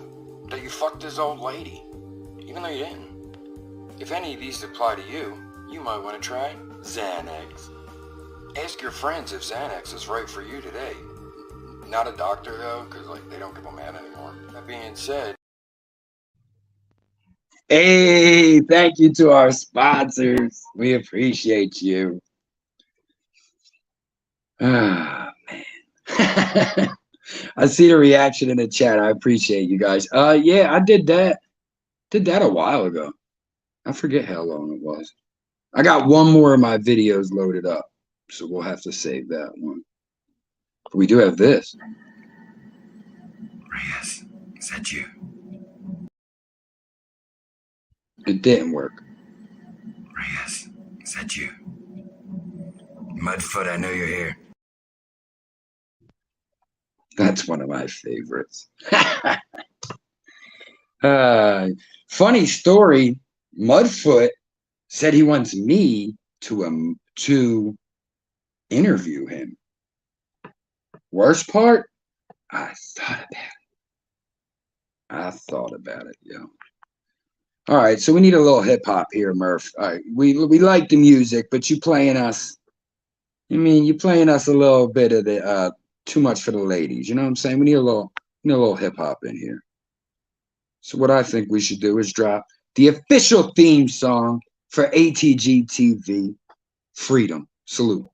that you fucked his old lady, even though you didn't. If any of these apply to you, you might want to try Xanax. Ask your friends if Xanax is right for you today. Not a doctor though, because they don't give them out anymore. That being said, Hey, thank you to our sponsors. We appreciate you. Ah, man. I see the reaction in the chat. I appreciate you guys. Yeah, I did that. Did that a while ago. I forget how long it was. I got one more of my videos loaded up, so we'll have to save that one. We do have this. Reyes, is that you? It didn't work. Reyes, is that you? Mudfoot, I know you're here. That's one of my favorites. Funny story. Mudfoot said he wants me to interview him. Worst part, I thought about it, yo. All right, so we need a little hip hop here, Murph. All right, we like the music, but you playing us. You playing us a little bit of the too much for the ladies. You know what I'm saying? We need a little hip hop in here. So what I think we should do is drop the official theme song for ATG TV, Freedom. Salute.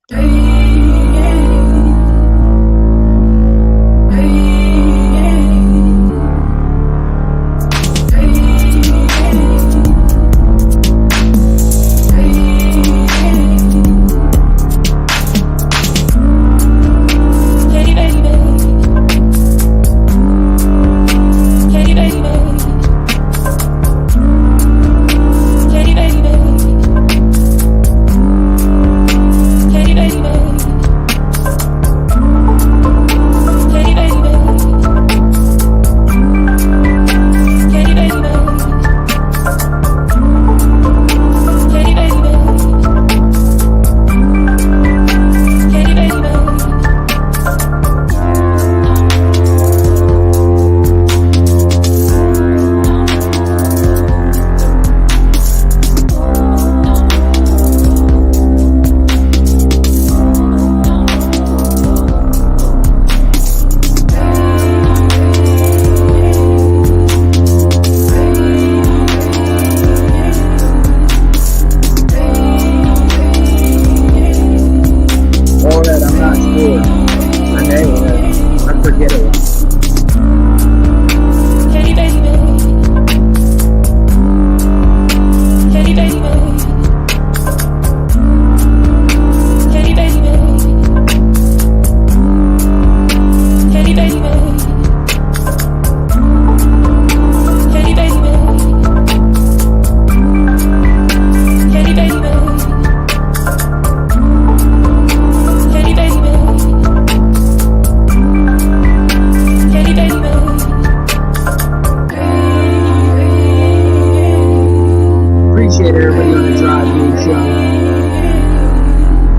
Appreciate everybody on the Drive Game Show.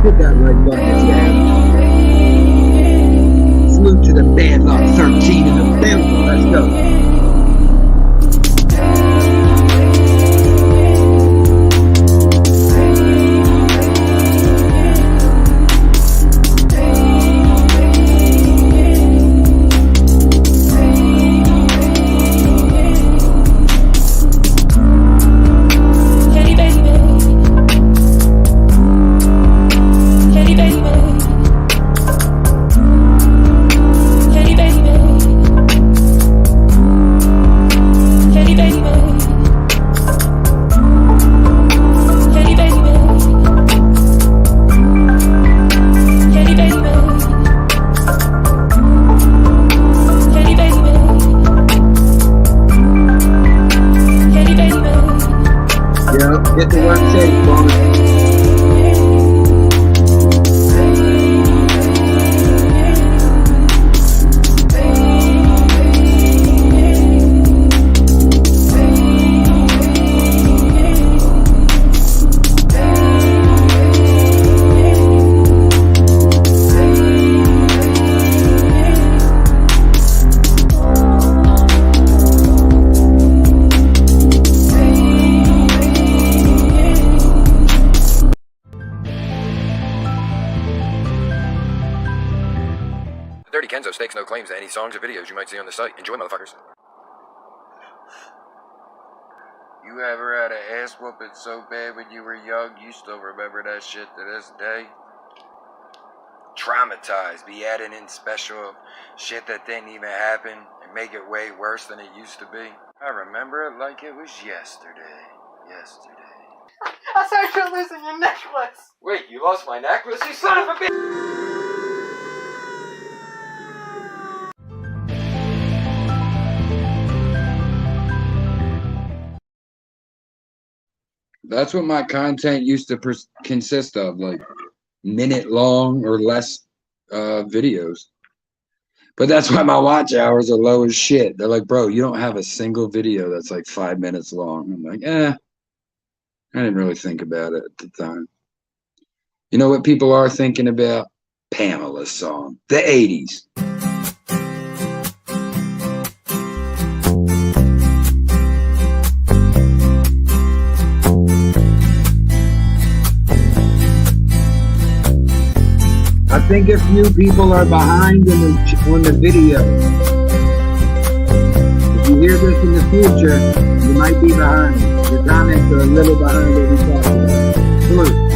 Hit that like button if you haven't. Salute to the Bad Luck 13 in the building. Let's go. Get to work safe, boss. TheDirtyKenzo stakes no claims to any songs or videos you might see on the site. Enjoy, motherfuckers. You ever had an ass whooping so bad when you were young, you still remember that shit to this day? Traumatized, be adding in special shit that didn't even happen and make it way worse than it used to be. I remember it like it was yesterday. I saw you losing your necklace. Wait, you lost my necklace, you son of a bitch! That's what my content used to consist of, like minute long or less videos. But that's why my watch hours are low as shit. They're like, bro, you don't have a single video that's like 5 minutes long. I'm like, I didn't really think about it at the time. You know what people are thinking about? Pamela's song, the 80s. I think a few people are behind on the video. If you hear this in the future, you might be behind. Your comments are a little behind what we talked about. Salute.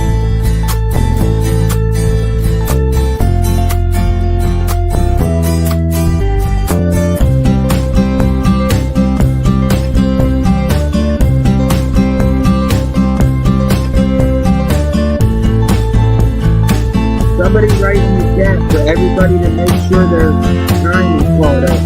Somebody write in the chat for everybody to make sure their time is caught up.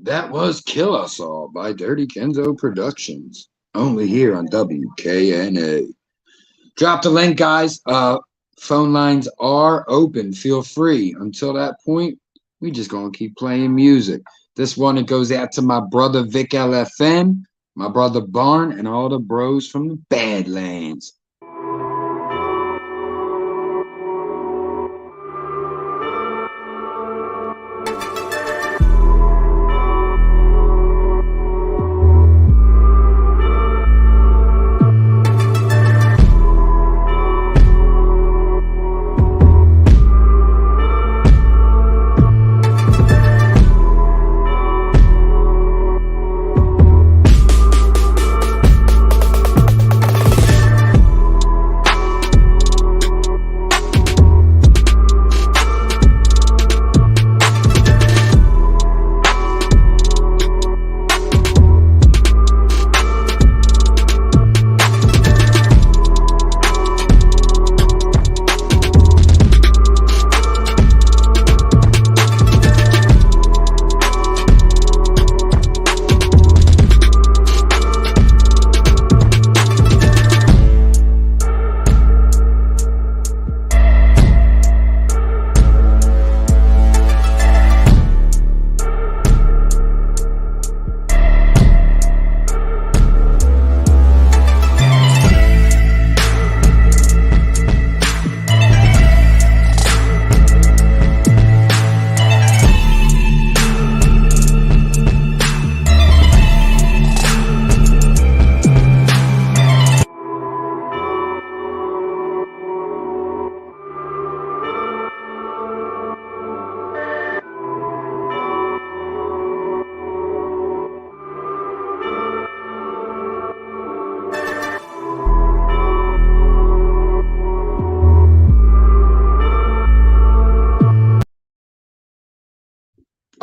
That was Kill Us All by Dirty Kenzo Productions, only here on WKNA. Drop the link, guys. Phone lines are open. Feel free. Until that point, we just gonna keep playing music. This one, it goes out to my brother Vic LFN, my brother Barn, and all the bros from the Badlands.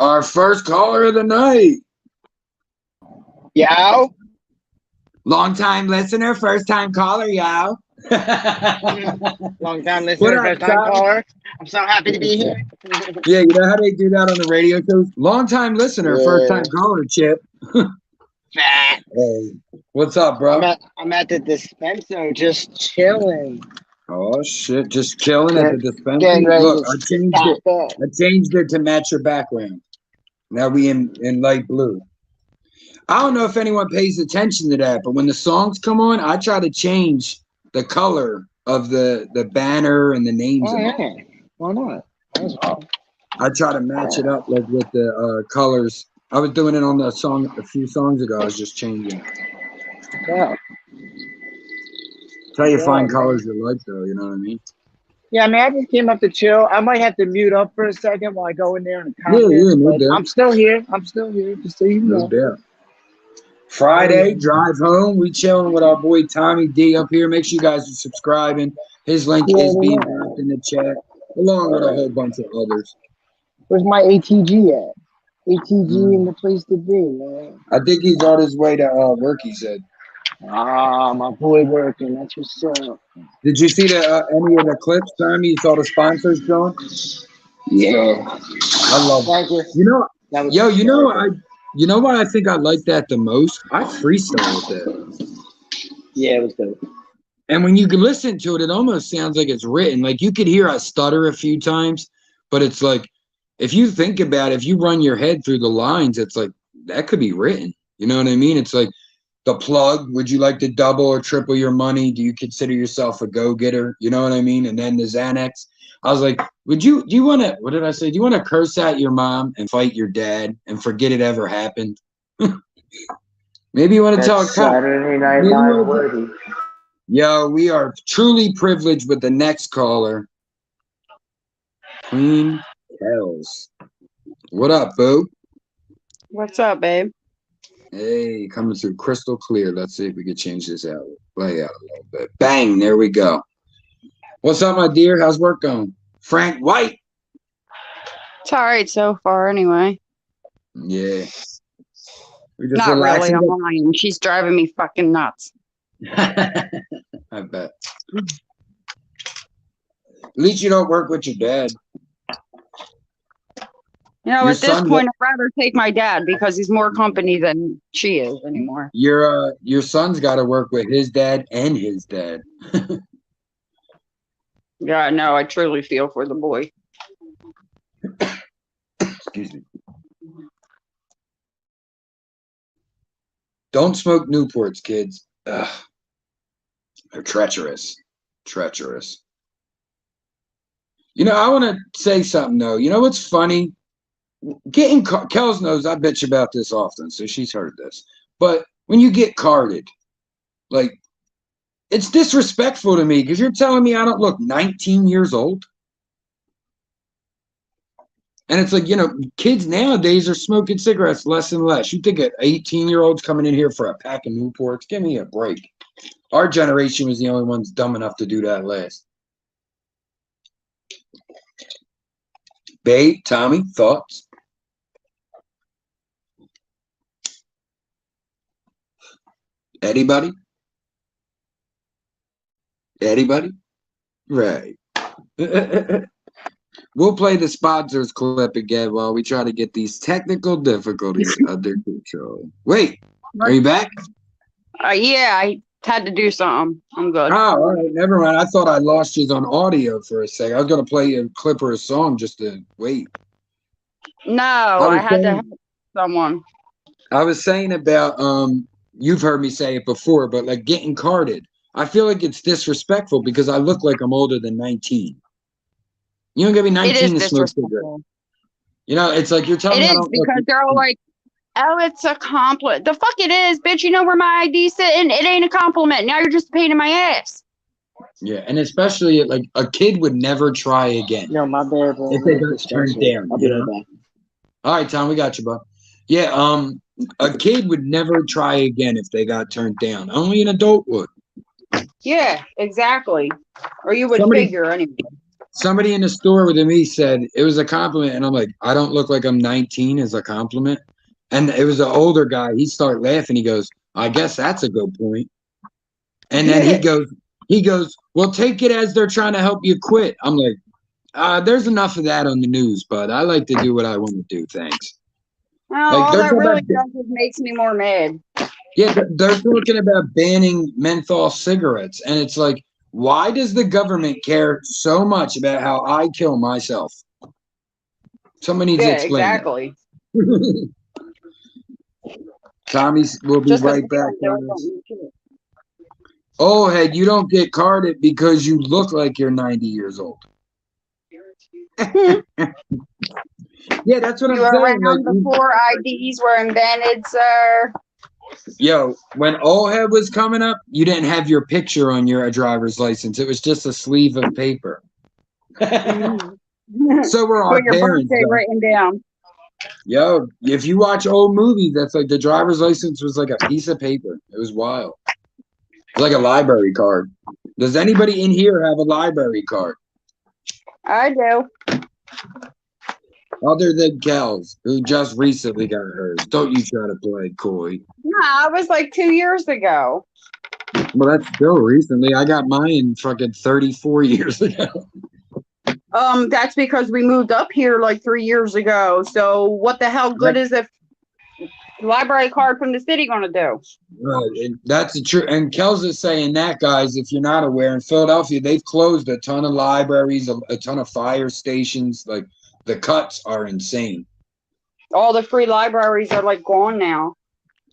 Our first caller of the night. Yow. Long time listener, first time caller, yow. Long time listener, first time caller. I'm so happy to be here. Yeah, you know how they do that on the radio shows? Long time listener, first time caller, Chip. Fat. Hey, what's up, bro? I'm at the dispenser just chilling. Oh shit! Just chilling at the dispensary. Getting ready Look, to I changed it. I changed it to match your background. Now we in light blue. I don't know if anyone pays attention to that, but when the songs come on, I try to change the color of the banner and the names. Oh and yeah, why not? That's all. I try to match it up like with the colors. I was doing it on the song a few songs ago. I was just changing. Yeah. Tell you find colors you like though. You know what I mean? Yeah, I mean, I just came up to chill. I might have to mute up for a second while I go in there and comment. Yeah, no doubt. I'm still here. Just so you know. No doubt. Friday, drive home. We chilling with our boy Tommy D up here. Make sure you guys are subscribing. His link is being dropped in the chat, along with a whole bunch of others. Where's my ATG at? ATG in the place to be, man. I think he's on his way to work, he said. Ah, my boy working. That's what's up. Did you see any of the clips, Tommy? You saw the sponsors going? Yeah. I love it. You know why I think I like that the most? I freestyle with that. Yeah, it was dope. And when you can listen to it, it almost sounds like it's written. Like you could hear I stutter a few times, but it's like, if you think about it, if you run your head through the lines, it's like, that could be written. You know what I mean? It's like, the plug, would you like to double or triple your money? Do you consider yourself a go-getter? You know what I mean? And then the Xanax. I was like, do you want to, what did I say? Do you want to curse at your mom and fight your dad and forget it ever happened? Maybe you want to tell a cop. Saturday Night Live worthy. Yo, we are truly privileged with the next caller. Queen Kells. What up, boo? What's up, babe? Hey, coming through crystal clear. Let's see if we can change this out, play out a little bit. Bang, there we go. What's up, my dear? How's work going? Frank White. It's all right so far, anyway. Yeah. We're just not relaxing. really. I'm lying. She's driving me fucking nuts. I bet. At least you don't work with your dad. You know, at this point, I'd rather take my dad because he's more company than she is anymore. Your son's got to work with his dad and his dad. Yeah, no, I truly feel for the boy. Excuse me. Don't smoke Newports, kids. Ugh. They're treacherous. Treacherous. You know, I want to say something, though. You know what's funny? Kels knows I bitch about this often, so she's heard this. But when you get carded, like, it's disrespectful to me because you're telling me I don't look 19 years old. And it's like, you know, kids nowadays are smoking cigarettes less and less. You think an 18-year-old's coming in here for a pack of Newports? Give me a break. Our generation was the only ones dumb enough to do that last. Babe, Tommy, thoughts? Anybody? Anybody? Right. We'll play the sponsors clip again while we try to get these technical difficulties under control. Wait, are you back? Yeah, I had to do something. I'm good. Oh, all right. Never mind. I thought I lost you on audio for a second. I was going to play a clip or a song just to wait. No, I had to help someone. I was saying about, you've heard me say it before, but like getting carded. I feel like it's disrespectful because I look like I'm older than 19. You don't get me 19 to smoke cigarettes. You know, it's like you're telling me. It is because they're all like, oh, it's a compliment. The fuck it is, bitch. You know where my ID's sitting? It ain't a compliment. Now you're just a pain in my ass. Yeah, and especially like a kid would never try again. No, my bad, bro. If they got turned down. I'll be right back. All right, Tom, we got you, bud. Yeah, a kid would never try again if they got turned down. Only an adult would. Yeah, exactly. Or you would figure anyway. Somebody in the store with me said it was a compliment, and I'm like, I don't look like I'm 19 as a compliment. And it was an older guy. He started laughing. He goes, I guess that's a good point. And then he goes, well, take it as they're trying to help you quit. I'm like, there's enough of that on the news, but I like to do what I want to do. Thanks. Oh, all that really does is makes me more mad. Yeah, they're talking about banning menthol cigarettes, and it's like, Why does the government care so much about how I kill myself? Somebody needs to explain exactly. that. Tommy will be Just 'cause right we back, don't do it, guys. don't mean to. Oh, head, you don't get carded because you look like you're 90 years old. Yeah, that's what You I'm were saying. Like, around before IDs were invented, sir. yo, when old head was coming up, you didn't have your picture on your driver's license. It was just a sleeve of paper. So were our Or your parents. birthday Though. written down. Yo, if you watch old movies, that's like the driver's license was like a piece of paper. It was wild. It's like a library card. Does anybody in here have a library card? I do. Other than Kels, who just recently got hers. Don't you try to play coy. No, it was like 2 years ago. Well, that's still recently. I got mine fucking 34 years ago. That's because we moved up here like 3 years ago. So what the hell good is a library card from the city gonna do? Right, that's the truth. And Kels is saying that, guys, if you're not aware, in Philadelphia, they've closed a ton of libraries, a ton of fire stations. Like, the cuts are insane. All the free libraries are like gone now.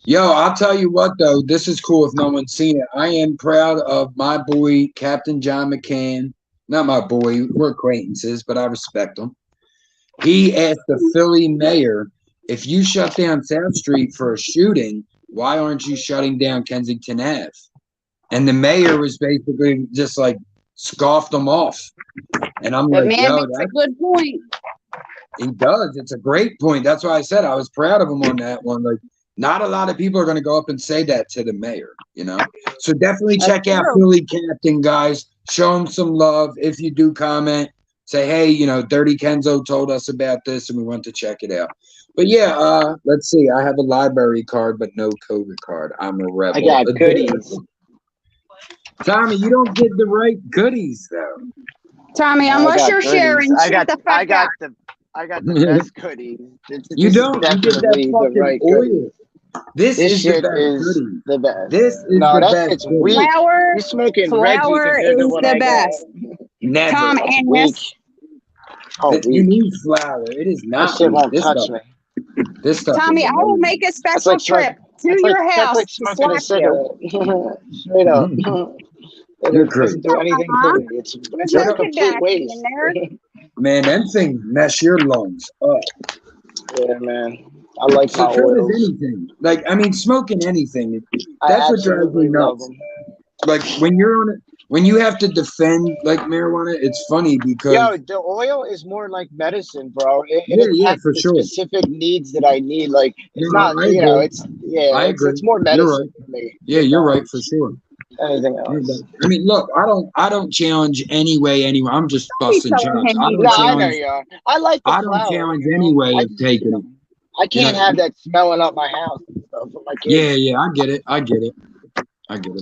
Yo, I'll tell you what, though. This is cool if no one's seen it. I am proud of my boy, Captain John McCann. Not my boy. We're acquaintances, but I respect him. He asked the Philly mayor, if you shut down South Street for a shooting, why aren't you shutting down Kensington Ave? And the mayor was basically just like scoffed them off. And I'm But like, man yo, makes a good point. He does. It's a great point. That's why I said I was proud of him on that one. Like, not a lot of people are going to go up and say that to the mayor, you know? So definitely check out Philly Captain, guys. Show him some love. If you do comment, say, hey, you know, Dirty Kenzo told us about this and we want to check it out. But yeah, let's see. I have a library card, but no COVID card. I'm a rebel. I got goodies. Tommy, you don't get the right goodies, though. Tommy, unless you're sharing, shut the fuck up. I got the best goodies. You don't. You get that fucking right oil. goodies. This is shit the best is goodie. the best. This is the best. It's weak. Flour, You're smoking flour Reggie is to what the I best. Never. Tom and this. You need flour. It is not. That shit won't this touch stuff, me. This stuff. Tommy, I will make a special trip to your house to slap you. Straight up. You're It crazy. doesn't do anything for me. It's a complete waste. Man, them things mess your lungs up. Yeah, man. I like my So oils. anything. Like, I mean, smoking anything. I That's what drives me absolutely love nuts. them. Like, when you're on it, when you have to defend like marijuana, it's funny because Yo, the oil is more like medicine, bro. It yeah, for the sure. specific needs that I need. Like, it's No, not, I you know, agree. it's more medicine for me. Yeah, you're right for sure. Anything else? I mean, look, I don't challenge anyway. I'm just busting chops. I don't No, I know challenge. you are. I like the I don't flower, challenge you know? any way I of just, taking it. I can't have that smelling up my house and stuff for my kids. Yeah, I get it. I get it.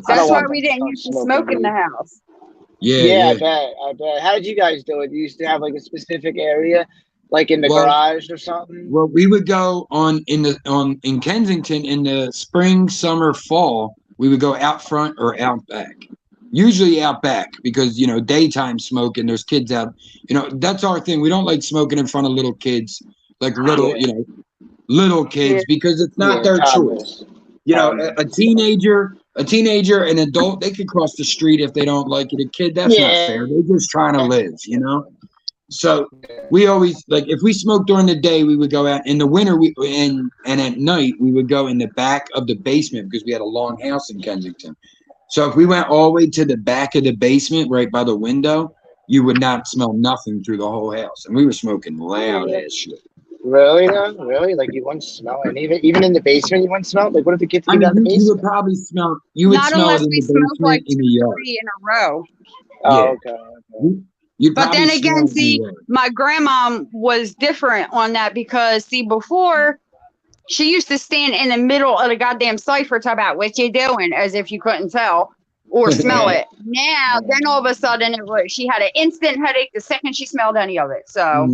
That's why we didn't used to smoke in the house. Yeah. I bet. How did you guys do it? You used to have like a specific area, like in the garage or something? Well, we would go in Kensington in the spring, summer, fall. We would go out front or out back. Usually out back because, you know, daytime smoking, there's kids out. You know, that's our thing. We don't like smoking in front of little kids, like little kids, because it's not their choice. You know, a teenager, an adult, they could cross the street if they don't like it. A kid, that's not fair. They're just trying to live, you know? So we always, like, if we smoked during the day, we would go out. In the winter, and at night, we would go in the back of the basement because we had a long house in Kensington. So if we went all the way to the back of the basement, right by the window, you would not smell nothing through the whole house. And we were smoking loud ass shit. Really, though? Really? Like, you wouldn't smell it? Even in the basement, you wouldn't smell it? Like, what if the kids came down the basement? You would probably smell. You would not smell unless it in we the smoke basement, like in 2 the yard. or 3 in a row. Oh, okay. But then again, see, my grandma was different on that because, see, before she used to stand in the middle of the goddamn cipher talk about what you doing, as if you couldn't tell or smell it. Now, then all of a sudden, she had an instant headache the second she smelled any of it. So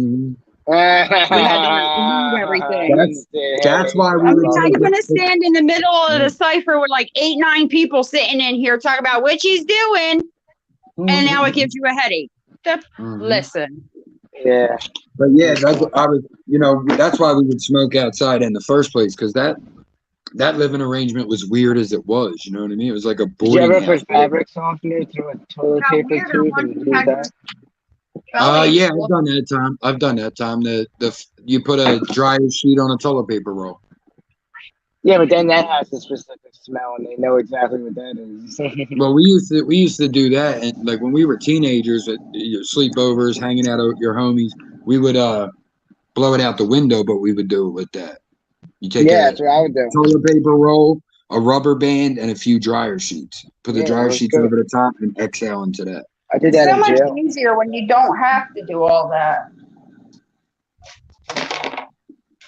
we had to remove everything. That's why we. I mean, now you're gonna stand in the middle of the cipher with like 8, 9 people sitting in here talking about what she's doing. and now it gives you a headache. Listen. Yeah. But yeah, I was, you know, that's why we would smoke outside in the first place, because that living arrangement was weird as it was. You know what I mean? It was like a Did you boarding ever house. put fabric softener through a toilet paper tube and do that? Yeah, I've done that, Tom. I've done that, Tom. You put a dryer sheet on a toilet paper roll. Yeah, but then that has a specific smell, and they know exactly what that is. Well, we used to do that, and like when we were teenagers at your sleepovers, hanging out with your homies, we would blow it out the window, but we would do it with that. You take that's what I would do. Toilet paper roll, a rubber band, and a few dryer sheets. Put the dryer sheets over the top and exhale into that. I did that in jail. So much easier when you don't have to do all that.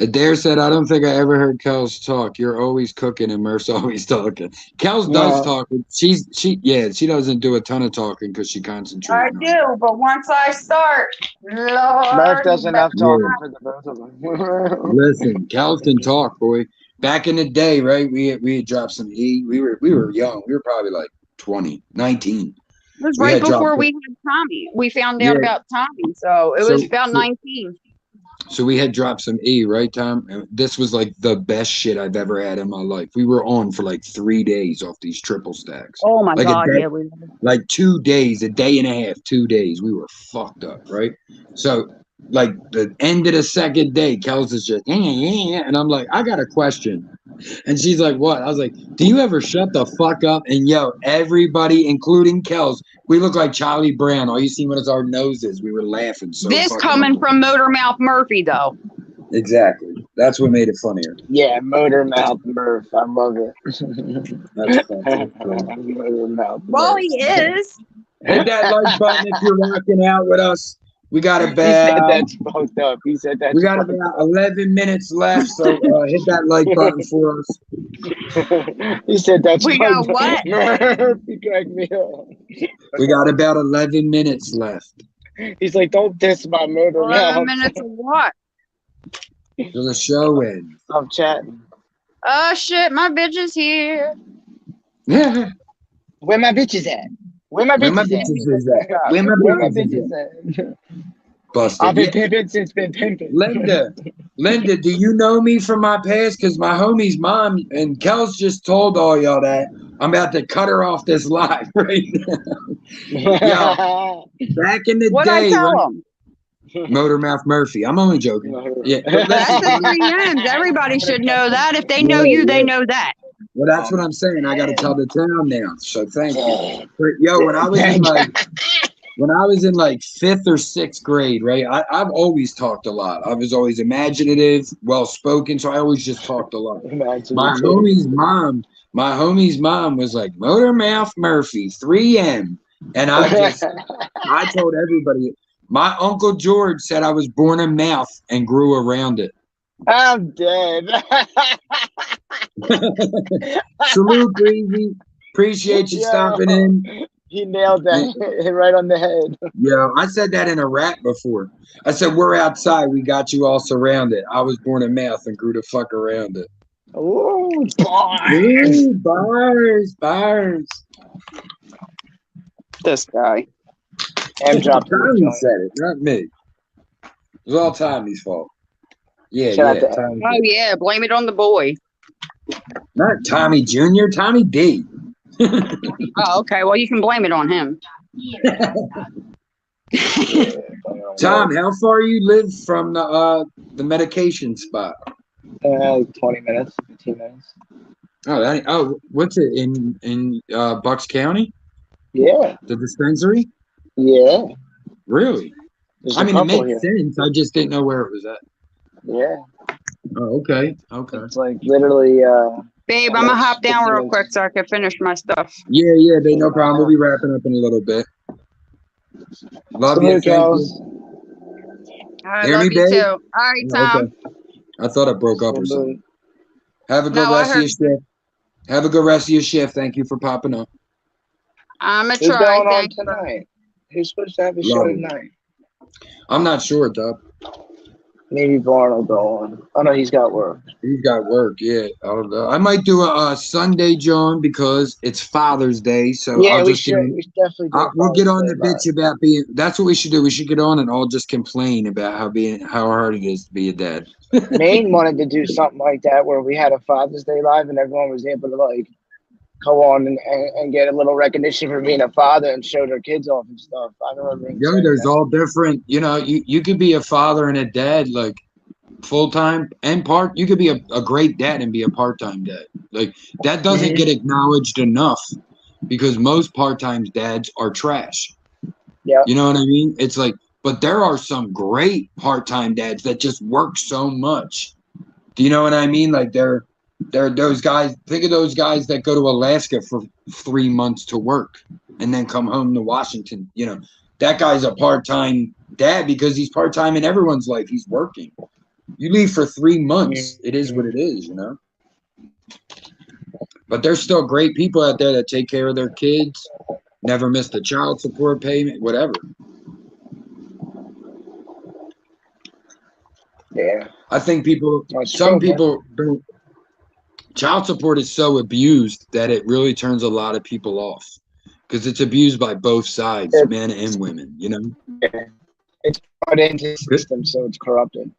Adair said, I don't think I ever heard Kels talk. You're always cooking and Murph's always talking. Kels does talk. She doesn't do a ton of talking because she concentrates. I do, but once I start, Lord, Murph does enough talking for the both of them. Listen, Kels can talk, boy. Back in the day, right? We had dropped some E. We were young. We were probably like 20, 19. It was right before we had Tommy. We found out about Tommy, so it was about 19. So we had dropped some E, right, Tom? And this was like the best shit I've ever had in my life. We were on for like 3 days off these triple stacks. Oh my God, yeah. Like 2 days, a day and a half, 2 days. We were fucked up, right? So like the end of the second day, Kels is just, and I'm like, I got a question. And she's like, what? I was like, do you ever shut the fuck up? And yo, everybody, including Kels, we look like Charlie Brown. All you see was our noses. We were laughing. So this coming from Motor Mouth Murphy, though. Exactly. That's what made it funnier. Yeah, Motor Mouth Murph. I love it. That's funny. Motor Mouth. Well, he is. Hit that like button if you're rocking out with us. We got about. He said that's fucked up. He said that. We got about 11 minutes left, so hit that like button for us. He said that's. We got what? He cracked me up. We got about 11 minutes left. He's like, don't diss my Motor Mouth. 11 minutes of what? For the show ends. Stop chatting. Oh shit, my bitch is here. Yeah. Where my bitches at? Where my bitches at? Where my bitches at? Busted. I've been pimping since been pimping. Linda, do you know me from my past? Because my homie's mom and Kels just told all y'all that I'm about to cut her off this live right now. Yo, back in the What'd day. I tell him? Motor Mouth Murphy. I'm only joking. Yeah. That's the 3 M's. Everybody should know that. If they know you, they know that. Well, that's what I'm saying. I got to tell the town now. So thank you. But, yo, when I was in like 5th or 6th grade, right? I've always talked a lot. I was always imaginative, well spoken, so I always just talked a lot. My homie's mom was like, Motor Mouth Murphy, 3M. And I told everybody, my Uncle George said I was born a mouth and grew around it. I'm dead. Salute, Breezy. Appreciate you stopping in. He nailed that right on the head. Yo, I said that in a rap before. I said, we're outside. We got you all surrounded. I was born a mouth and grew the fuck around it. Ooh, bars. Ooh, bars. This guy. And dropped Tommy said it, not me. It was all Tommy's fault. Yeah, Oh, yeah. Blame it on the boy. Not Tommy Jr., Tommy D. Oh, okay. Well, you can blame it on him. Tom, how far you live from the medication spot? 20 minutes, 15 minutes. Oh, what's it in Bucks County? Yeah. The dispensary? Yeah. Really? I mean, it makes sense. I just didn't know where it was at. Yeah. Oh, okay. It's like literally. Babe, I'm gonna hop down real quick so I can finish my stuff. Yeah, babe, no problem. We'll be wrapping up in a little bit. Love you, Charles. I love you too. All right, Tom. Okay. I thought I broke up or something. Have a good rest of your shift. Have a good rest of your shift. Thank you for popping up. I'm gonna try. Who's going on tonight? Who's supposed to have a show tonight? I'm not sure, Dub. Maybe Barn will go on. Oh no, he's got work. He's got work, yeah. I'll go. I might do a Sunday, John, because it's Father's Day. So Yeah, I'll we just should. We should definitely do. we'll get Father's on Day the bitch about being. That's what we should do. We should get on and all just complain about how hard it is to be a dad. Maine wanted to do something like that where we had a Father's Day live and everyone was able to like go on and get a little recognition for being a father and show their kids off and stuff. I remember him saying There's that. all different. You could be a father and a dad, like full time and part. You could be a great dad and be a part-time dad. Like that doesn't get acknowledged enough because most part-time dads are trash. Yeah. You know what I mean? It's like, but there are some great part-time dads that just work so much. Do you know what I mean? Like they're those guys. Think of those guys that go to Alaska for 3 months to work and then come home to Washington. That guy's a part-time dad because he's part-time in everyone's life. He's working. You leave for 3 months. It is what it is, But there's still great people out there that take care of their kids, never miss the child support payment, whatever. Yeah. I think some people don't. Child support is so abused that it really turns a lot of people off because it's abused by both sides, men and women, Yeah. It's put into the system, so it's corrupted.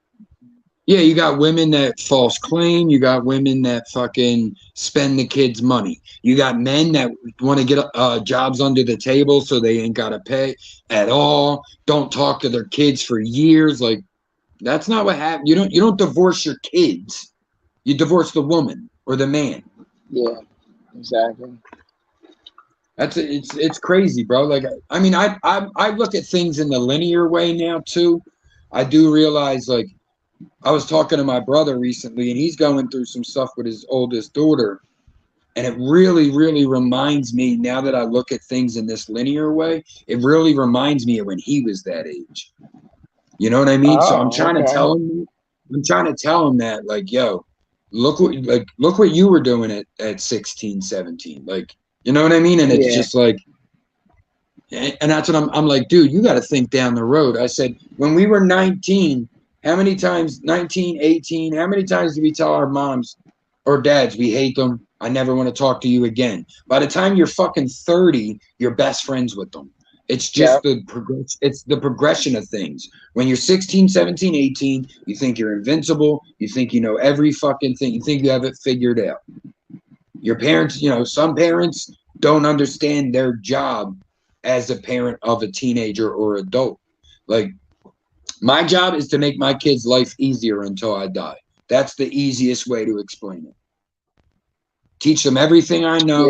Yeah, you got women that false claim. You got women that fucking spend the kids' money. You got men that want to get jobs under the table so they ain't got to pay at all. Don't talk to their kids for years. Like, that's not what happened. You don't divorce your kids. You divorce the woman or the man. Yeah, exactly. It's crazy, bro. Like, I mean, I look at things in the linear way now too. I do realize, like, I was talking to my brother recently, and he's going through some stuff with his oldest daughter. And it really, really reminds me, now that I look at things in this linear way, it really reminds me of when he was that age. You know what I mean? So I'm trying to tell him that, like, yo, look what you were doing at 16, 17. Like, you know what I mean? And it's just like, and that's what I'm like, dude, you got to think down the road. I said, when we were 19, how many times, 19, 18, how many times do we tell our moms or dads we hate them? I never want to talk to you again. By the time you're fucking 30, you're best friends with them. It's just the progression of things. When you're 16, 17, 18, you think you're invincible. You think you know every fucking thing. You think you have it figured out. Your parents, some parents don't understand their job as a parent of a teenager or adult. Like, my job is to make my kids' life easier until I die. That's the easiest way to explain it. Teach them everything I know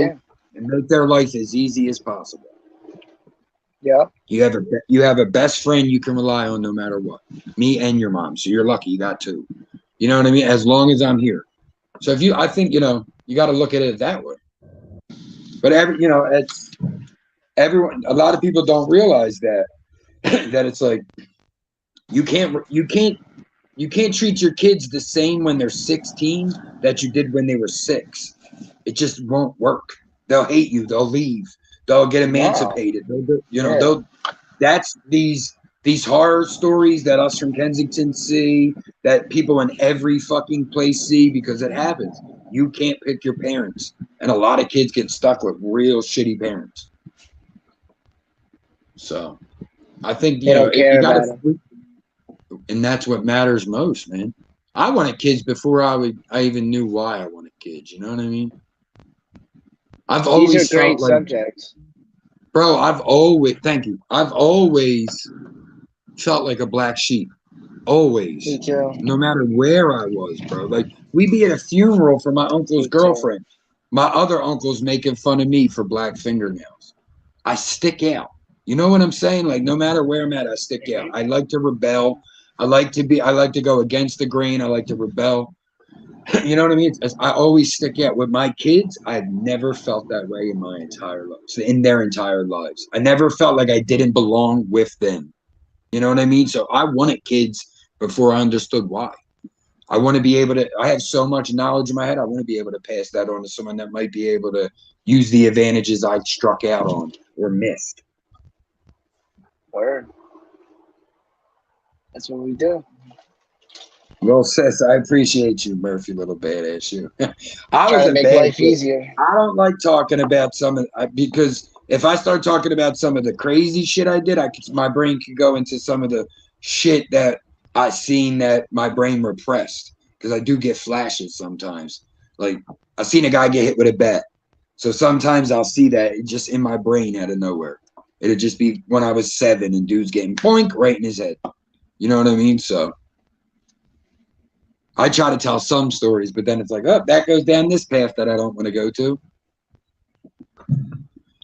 and make their life as easy as possible. Yeah. You have a best friend you can rely on no matter what. Me and your mom. So you're lucky you got two. You know what I mean? As long as I'm here. So I think, you got to look at it that way. But it's everyone. A lot of people don't realize that it's like, you can't treat your kids the same when they're 16 that you did when they were 6. It just won't work. They'll hate you. They'll leave. They'll get emancipated. That's these horror stories that us from Kensington see, that people in every fucking place see, because it happens. You can't pick your parents, and a lot of kids get stuck with real shitty parents. So, I think you got to. And that's what matters most, man. I wanted kids before I even knew why I wanted kids. You know what I mean? These are great subjects. Bro, thank you. I've always felt like a black sheep. Always. Me too. No matter where I was, bro. Like, we'd be at a funeral for my uncle's girlfriend. My other uncle's making fun of me for black fingernails. I stick out. You know what I'm saying? Like, no matter where I'm at, I stick out. I like to rebel. I like to go against the grain. I like to rebel. You know what I mean? I always stick out. With my kids, I've never felt that way in my entire lives, in their entire lives. I never felt like I didn't belong with them. You know what I mean? So I wanted kids before I understood why. I want to be able to, I have so much knowledge in my head, I want to be able to pass that on to someone that might be able to use the advantages I struck out on or missed. Word. That's what we do. Well, sis, I appreciate you, Murphy, little badass you. I Trying was to a make bad life kid. easier. I don't like talking about because if I start talking about some of the crazy shit I did, my brain could go into some of the shit that I seen that my brain repressed, because I do get flashes sometimes. Like I seen a guy get hit with a bat, so sometimes I'll see that just in my brain out of nowhere. It'd just be when I was 7 and dude's getting boink right in his head. You know what I mean? So I try to tell some stories, but then it's like, oh, that goes down this path that I don't want to go to.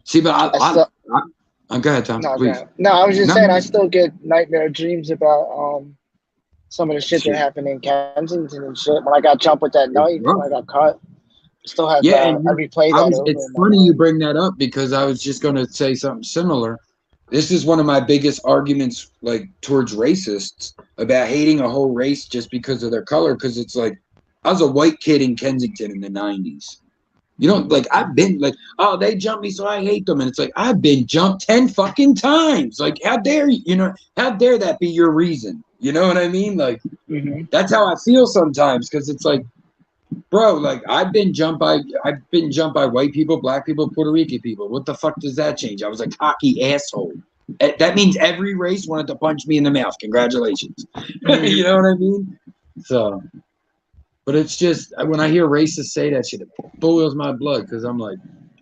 See, but go ahead, Tom. No, Please. no, I was just No. saying I still get nightmare dreams about some of the shit that happened in Kensington and shit. When I got jumped with that knife, when I got cut, still have Yeah, I and replayed that over it's in my funny you mind. bring that up, because I was just going to say something similar. This is one of my biggest arguments, like towards racists, about hating a whole race just because of their color. Because it's like, I was a white kid in Kensington in the 90s. You know, like I've been like, oh, they jumped me, so I hate them. And it's like, I've been jumped 10 fucking times. Like, how dare you? You know, how dare that be your reason? You know what I mean? Like, that's how I feel sometimes, because it's like, bro, like I've been jumped by white people, black people, Puerto Rican people. What the fuck does that change? I was a cocky asshole. That means every race wanted to punch me in the mouth. Congratulations. You know what I mean? So, but it's just when I hear racists say that shit, it boils my blood, because I'm like,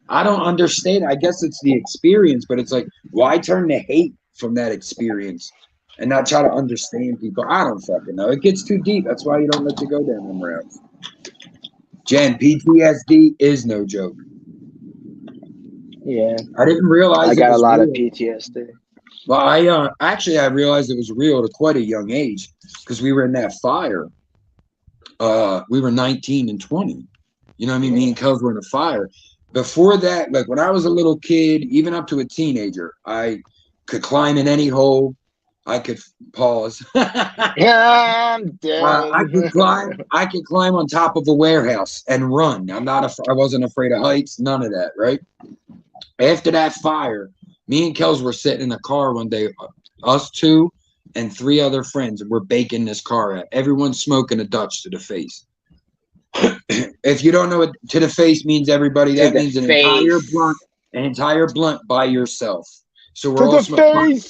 I don't understand. I guess it's the experience, but it's like, why turn to hate from that experience and not try to understand people? I don't fucking know. It gets too deep. That's why you don't let you go down them routes. Jen, PTSD is no joke. Yeah, I didn't realize I got it was a lot real. of PTSD. Well, I realized it was real at quite a young age, because we were in that fire. We were 19 and 20. You know what I mean? Me and Kels were in a fire. Before that, like when I was a little kid, even up to a teenager, I could climb in any hole. I could pause. Yeah, I'm dead. I could climb on top of a warehouse and run. I wasn't afraid of heights, none of that, right? After that fire, me and Kels were sitting in a car one day, us two and 3 other friends, and we're baking this car out. Everyone's smoking a Dutch to the face. If you don't know what to the face means, everybody, that means an entire blunt by yourself. So we're all smoking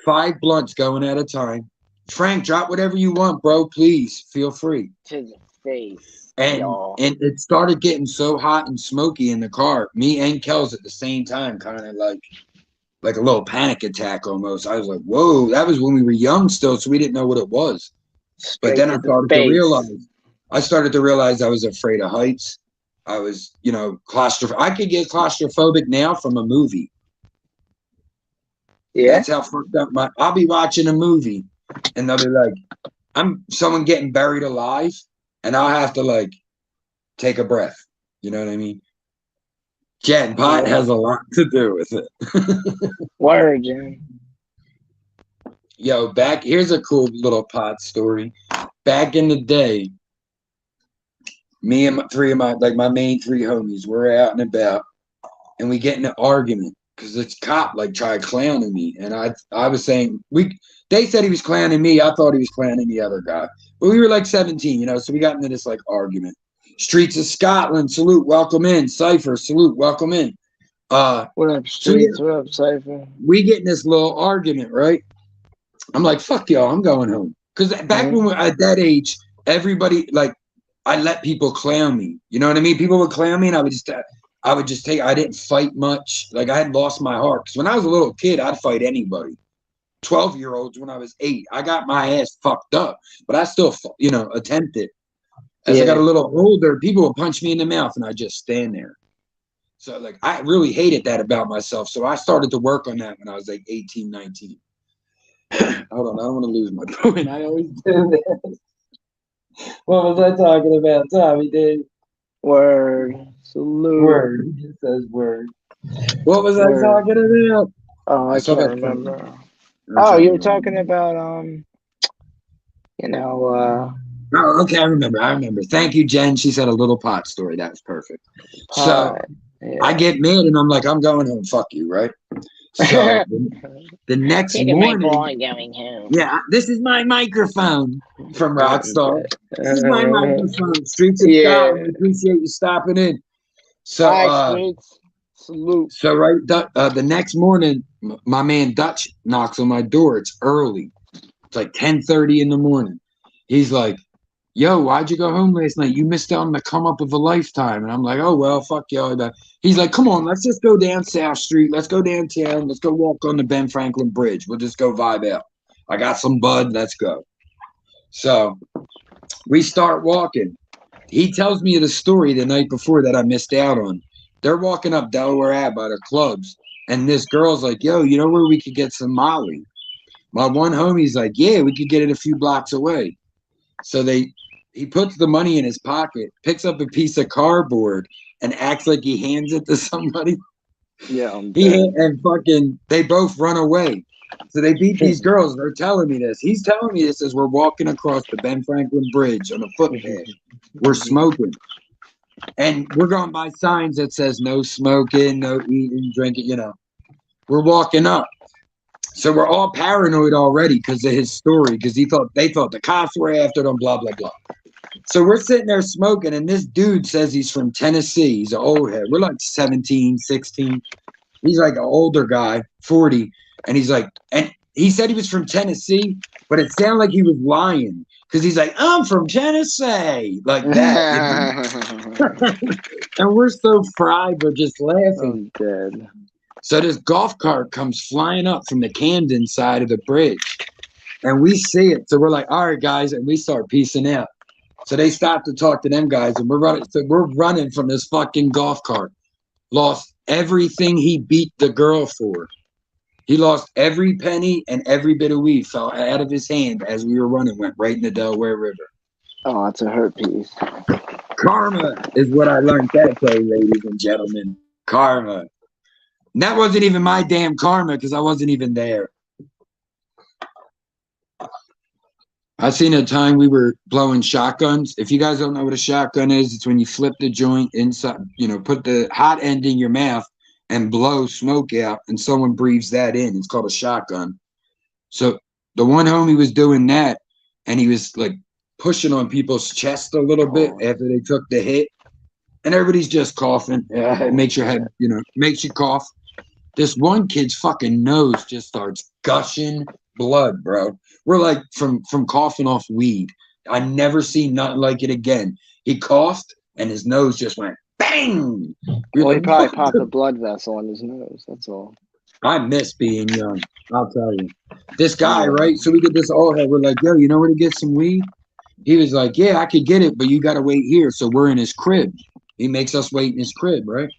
5 blunts going at a time. Frank, drop whatever you want, bro. Please feel free. To the face. And it started getting so hot and smoky in the car. Me and Kels at the same time, kind of like a little panic attack almost. I was like, whoa, that was when we were young still, so we didn't know what it was. But then I started to realize I was afraid of heights. I was, claustrophobic. I could get claustrophobic now from a movie. Yeah. That's how fucked up I'll be watching a movie and they'll be like, someone getting buried alive, and I'll have to like take a breath. You know what I mean? Jen, pot has a lot to do with it. Word, Jen. Yo, here's a cool little pot story. Back in the day, me and my main 3 homies, we're out and about, and we get in an argument because this cop tried clowning me, and I was saying they said he was clowning me. I thought he was clowning the other guy, but we were 17, so we got into this argument. Streets of Scotland, salute, welcome in. Cypher, salute, welcome in. What up, Streets? What up, Cypher? We get in this little argument, right? I'm like, fuck y'all, I'm going home. Because back when we were at that age, everybody I let people clown me. You know what I mean? People would clown me, and I would just take. I didn't fight much. I had lost my heart. Because when I was a little kid, I'd fight anybody. 12-year-olds when I was 8, I got my ass fucked up, but I still, attempted. As I got a little older, people would punch me in the mouth, and I just stand there. So I really hated that about myself. So I started to work on that when I was 18, 19. Hold on, I don't want to lose my point. I always do that. What was I talking about, Tommy? Dude? Word. Salute. Word. He just says word. What was I talking about? Oh, I can't remember. Oh, you were talking about Oh, okay, I remember. Thank you, Jen. She said a little pot story. That was perfect. So I get mad, and I'm like, I'm going home. Fuck you, right? So the next morning, going home. yeah, this is my microphone from Rockstar. This is my Uh, microphone. Streets of yeah. Scotland. We appreciate you stopping in. So, Hi, Streets. Salute. so right, the next morning, my man Dutch knocks on my door. It's early. It's like 10:30 in the morning. He's like, "Yo, why'd you go home last night? You missed out on the come up of a lifetime." And I'm like, "Oh well, fuck y'all." He's like, "Come on, let's just go down South Street. Let's go downtown. Let's go walk on the Ben Franklin Bridge. We'll just go vibe out. I got some bud. Let's go." So we start walking. He tells me the story the night before that I missed out on. They're walking up Delaware Ave by the clubs, and this girl's like, "Yo, you know where we could get some Molly?" My one homie's like, "Yeah, we could get it a few blocks away." So he puts the money in his pocket, picks up a piece of cardboard, and acts like he hands it to somebody. Yeah, And fucking, they both run away. So they beat these girls. They're telling me this. He's telling me this as we're walking across the Ben Franklin Bridge on a footpath. We're smoking. And we're going by signs that says no smoking, no eating, drinking, you know. We're walking up. So we're all paranoid already because of his story, because they thought the cops were after them, blah, blah, blah. So we're sitting there smoking, and this dude says he's from Tennessee. He's an old head. We're like 17, 16. He's like an older guy, 40. And he's like, and he said he was from Tennessee, but it sounded like he was lying. Because he's like, "I'm from Tennessee," like that. And we're so fried, we're just laughing. I'm dead. So this golf cart comes flying up from the Camden side of the bridge, and we see it. So we're like, "All right, guys," and we start piecing out. So they stop to talk to them guys, and we're running. So we're running from this fucking golf cart. Lost everything he beat the girl for. He lost every penny, and every bit of weed fell out of his hand as we were running, went right in the Delaware River. Oh, it's a hurt piece. Karma is what I learned that day, ladies and gentlemen. Karma. And that wasn't even my damn karma because I wasn't even there. I seen a time we were blowing shotguns. If you guys don't know what a shotgun is, it's when you flip the joint inside, you know, put the hot end in your mouth and blow smoke out, and someone breathes that in. It's called a shotgun. So the one homie was doing that, and he was like pushing on people's chest a little bit after they took the hit, and everybody's just coughing. It makes your head, you know, makes you cough. This one kid's fucking nose just starts gushing blood, bro. We're like from coughing off weed. I never seen nothing like it again. He coughed, and his nose just went bang. Well, he probably popped a blood vessel in his nose. That's all. I miss being young. I'll tell you. This guy, right? So we get this old head. We're like, "Yo, you know where to get some weed?" He was like, "Yeah, I could get it, but you got to wait here." So we're in his crib. He makes us wait in his crib, right?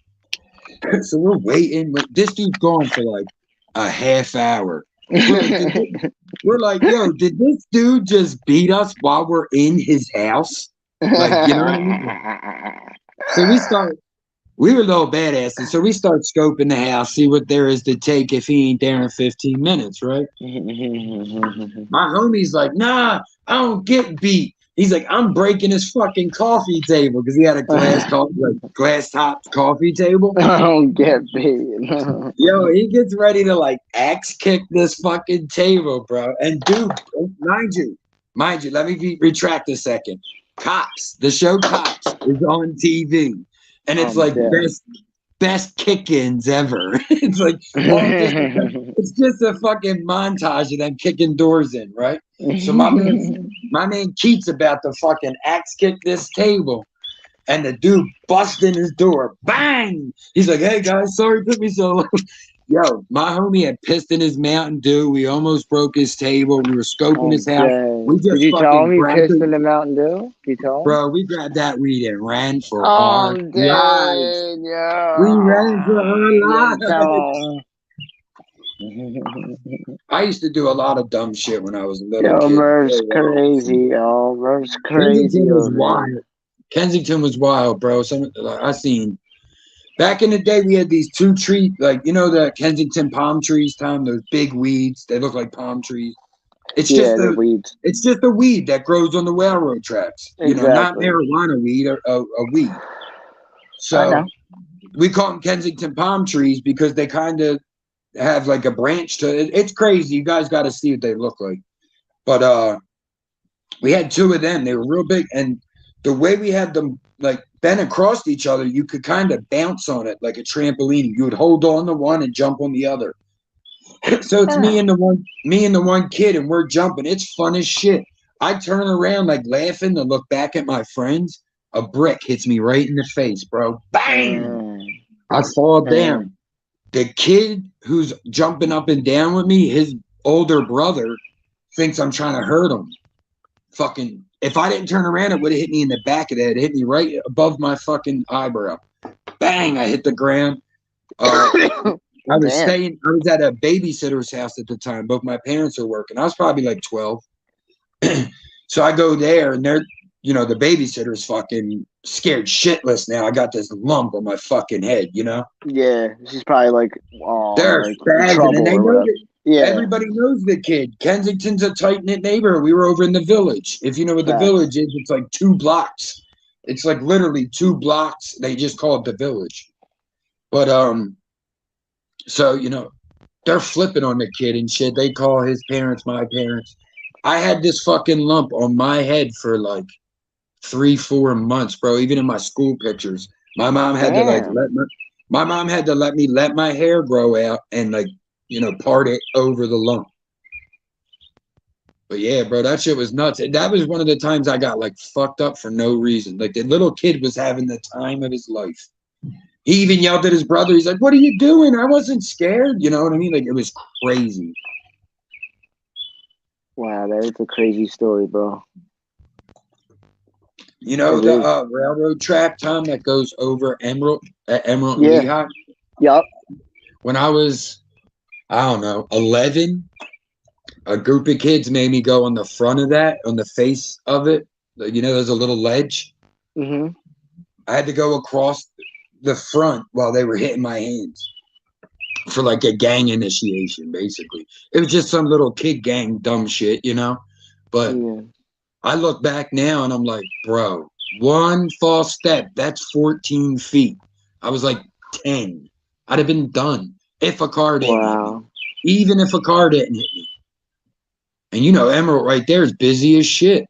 So we're waiting. This dude's gone for like a half hour. We're like, "Yo, did this dude just beat us while we're in his house?" Like, you know what I mean? So we were little badasses. So we start scoping the house, see what there is to take if he ain't there in 15 minutes, right? My homie's like, "Nah, I don't get beat." He's like, "I'm breaking his fucking coffee table," because he had a glass top coffee table. I don't get beat. Yo, he gets ready to like axe kick this fucking table, bro. And dude, mind you, let me retract a second. Cops, the show Cops is on TV, and it's like best kick-ins ever. It's like it's just a fucking montage of them kicking doors in, right? So my man Keats about to fucking axe kick this table, and the dude busts in his door, bang! He's like, "Hey guys, sorry it took me so long." Yo, my homie had pissed in his Mountain Dew. We almost broke his table. We were scoping his house. We just Did you tell him he pissed in the Mountain Dew? Did you tell him? Bro, we grabbed that weed and ran for Oh, our I'm lives. dead, yo. We ran for our Yo, lives. I used to do a lot of dumb shit when I was a little kid. Murph's crazy, yo. Murph's crazy. Kensington was wild. Kensington was wild, bro. I seen back in the day, we had these 2 tree, like, you know, the Kensington palm trees, Tom, those big weeds. They look like palm trees. It's just the weeds. It's just a weed that grows on the railroad tracks. You know, not marijuana weed, or a weed. So we call them Kensington palm trees because they kind of, have like a branch to it. It's crazy. You guys got to see what they look like. But we had two of them. They were real big, and the way we had them like bent across each other, you could kind of bounce on it like a trampoline. You would hold on to one and jump on the other. So it's me and the one kid, and we're jumping. It's fun as shit. I turn around like laughing to look back at my friends. A brick hits me right in the face, bro. Bang! I fall down. The kid who's jumping up and down with me, his older brother, thinks I'm trying to hurt him. Fucking, if I didn't turn around, it would have hit me in the back of the head. It hit me right above my fucking eyebrow. Bang! I hit the ground. I was at a babysitter's house at the time. Both my parents are working. I was probably like 12. So I go there, and they're, you know, the babysitter's fucking scared shitless now. I got this lump on my fucking head, you know? Yeah, she's probably like, they're like spazzing, and they know that. Yeah. Everybody knows the kid. Kensington's a tight-knit neighborhood. We were over in the Village. If you know what the Village is, it's like 2 blocks. It's like literally 2 blocks. They just call it the Village. But, so, you know, they're flipping on the kid and shit. They call his parents my parents. I had this fucking lump on my head for like 3-4 months, bro. Even in my school pictures, my mom had to like let me let my hair grow out and like, you know, part it over the lump. But yeah, bro, that shit was nuts. And that was one of the times I got like fucked up for no reason. Like the little kid was having the time of his life. He even yelled at his brother. He's like, "What are you doing? I wasn't scared." You know what I mean? Like, it was crazy. Wow, that is a crazy story, bro. You know the railroad track, Tom, that goes over Emerald and Lehigh? Yup. When I was, I don't know, 11, a group of kids made me go on the front of that, on the face of it. You know, there's a little ledge. Mm-hmm. I had to go across the front while they were hitting my hands for like a gang initiation, basically. It was just some little kid gang dumb shit, you know? But I look back now and I'm like, bro, one false step, that's 14 feet. I was like 10. I'd have been done if a car didn't hit me. Even if a car didn't hit me. And you know, Emerald right there is busy as shit.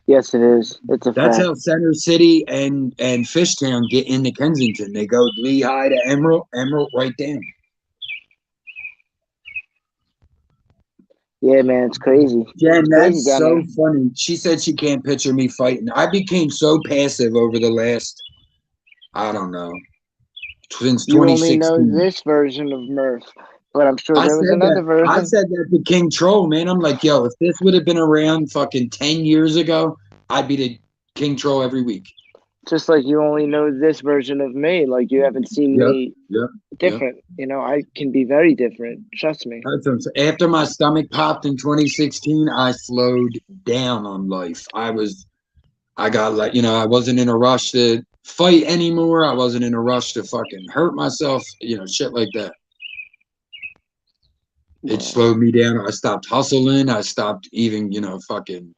Yes, it is. It's a That's fact. how Center City and Fishtown get into Kensington. They go Lehigh to Emerald, Emerald right down. Yeah, man, it's crazy. Jen, that's so funny. She said she can't picture me fighting. I became so passive over the last, I don't know, since 2016. You only know this version of Murph, but I'm sure there was another version. I said that to King Troll, man. I'm like, yo, if this would have been around fucking 10 years ago, I'd be the King Troll every week. Just like you only know this version of me. Like you haven't seen me different. You know, I can be very different. Trust me. After my stomach popped in 2016, I slowed down on life. I got like, you know, I wasn't in a rush to fight anymore. I wasn't in a rush to fucking hurt myself, you know, shit like that. It slowed me down. I stopped hustling. I stopped even, you know, fucking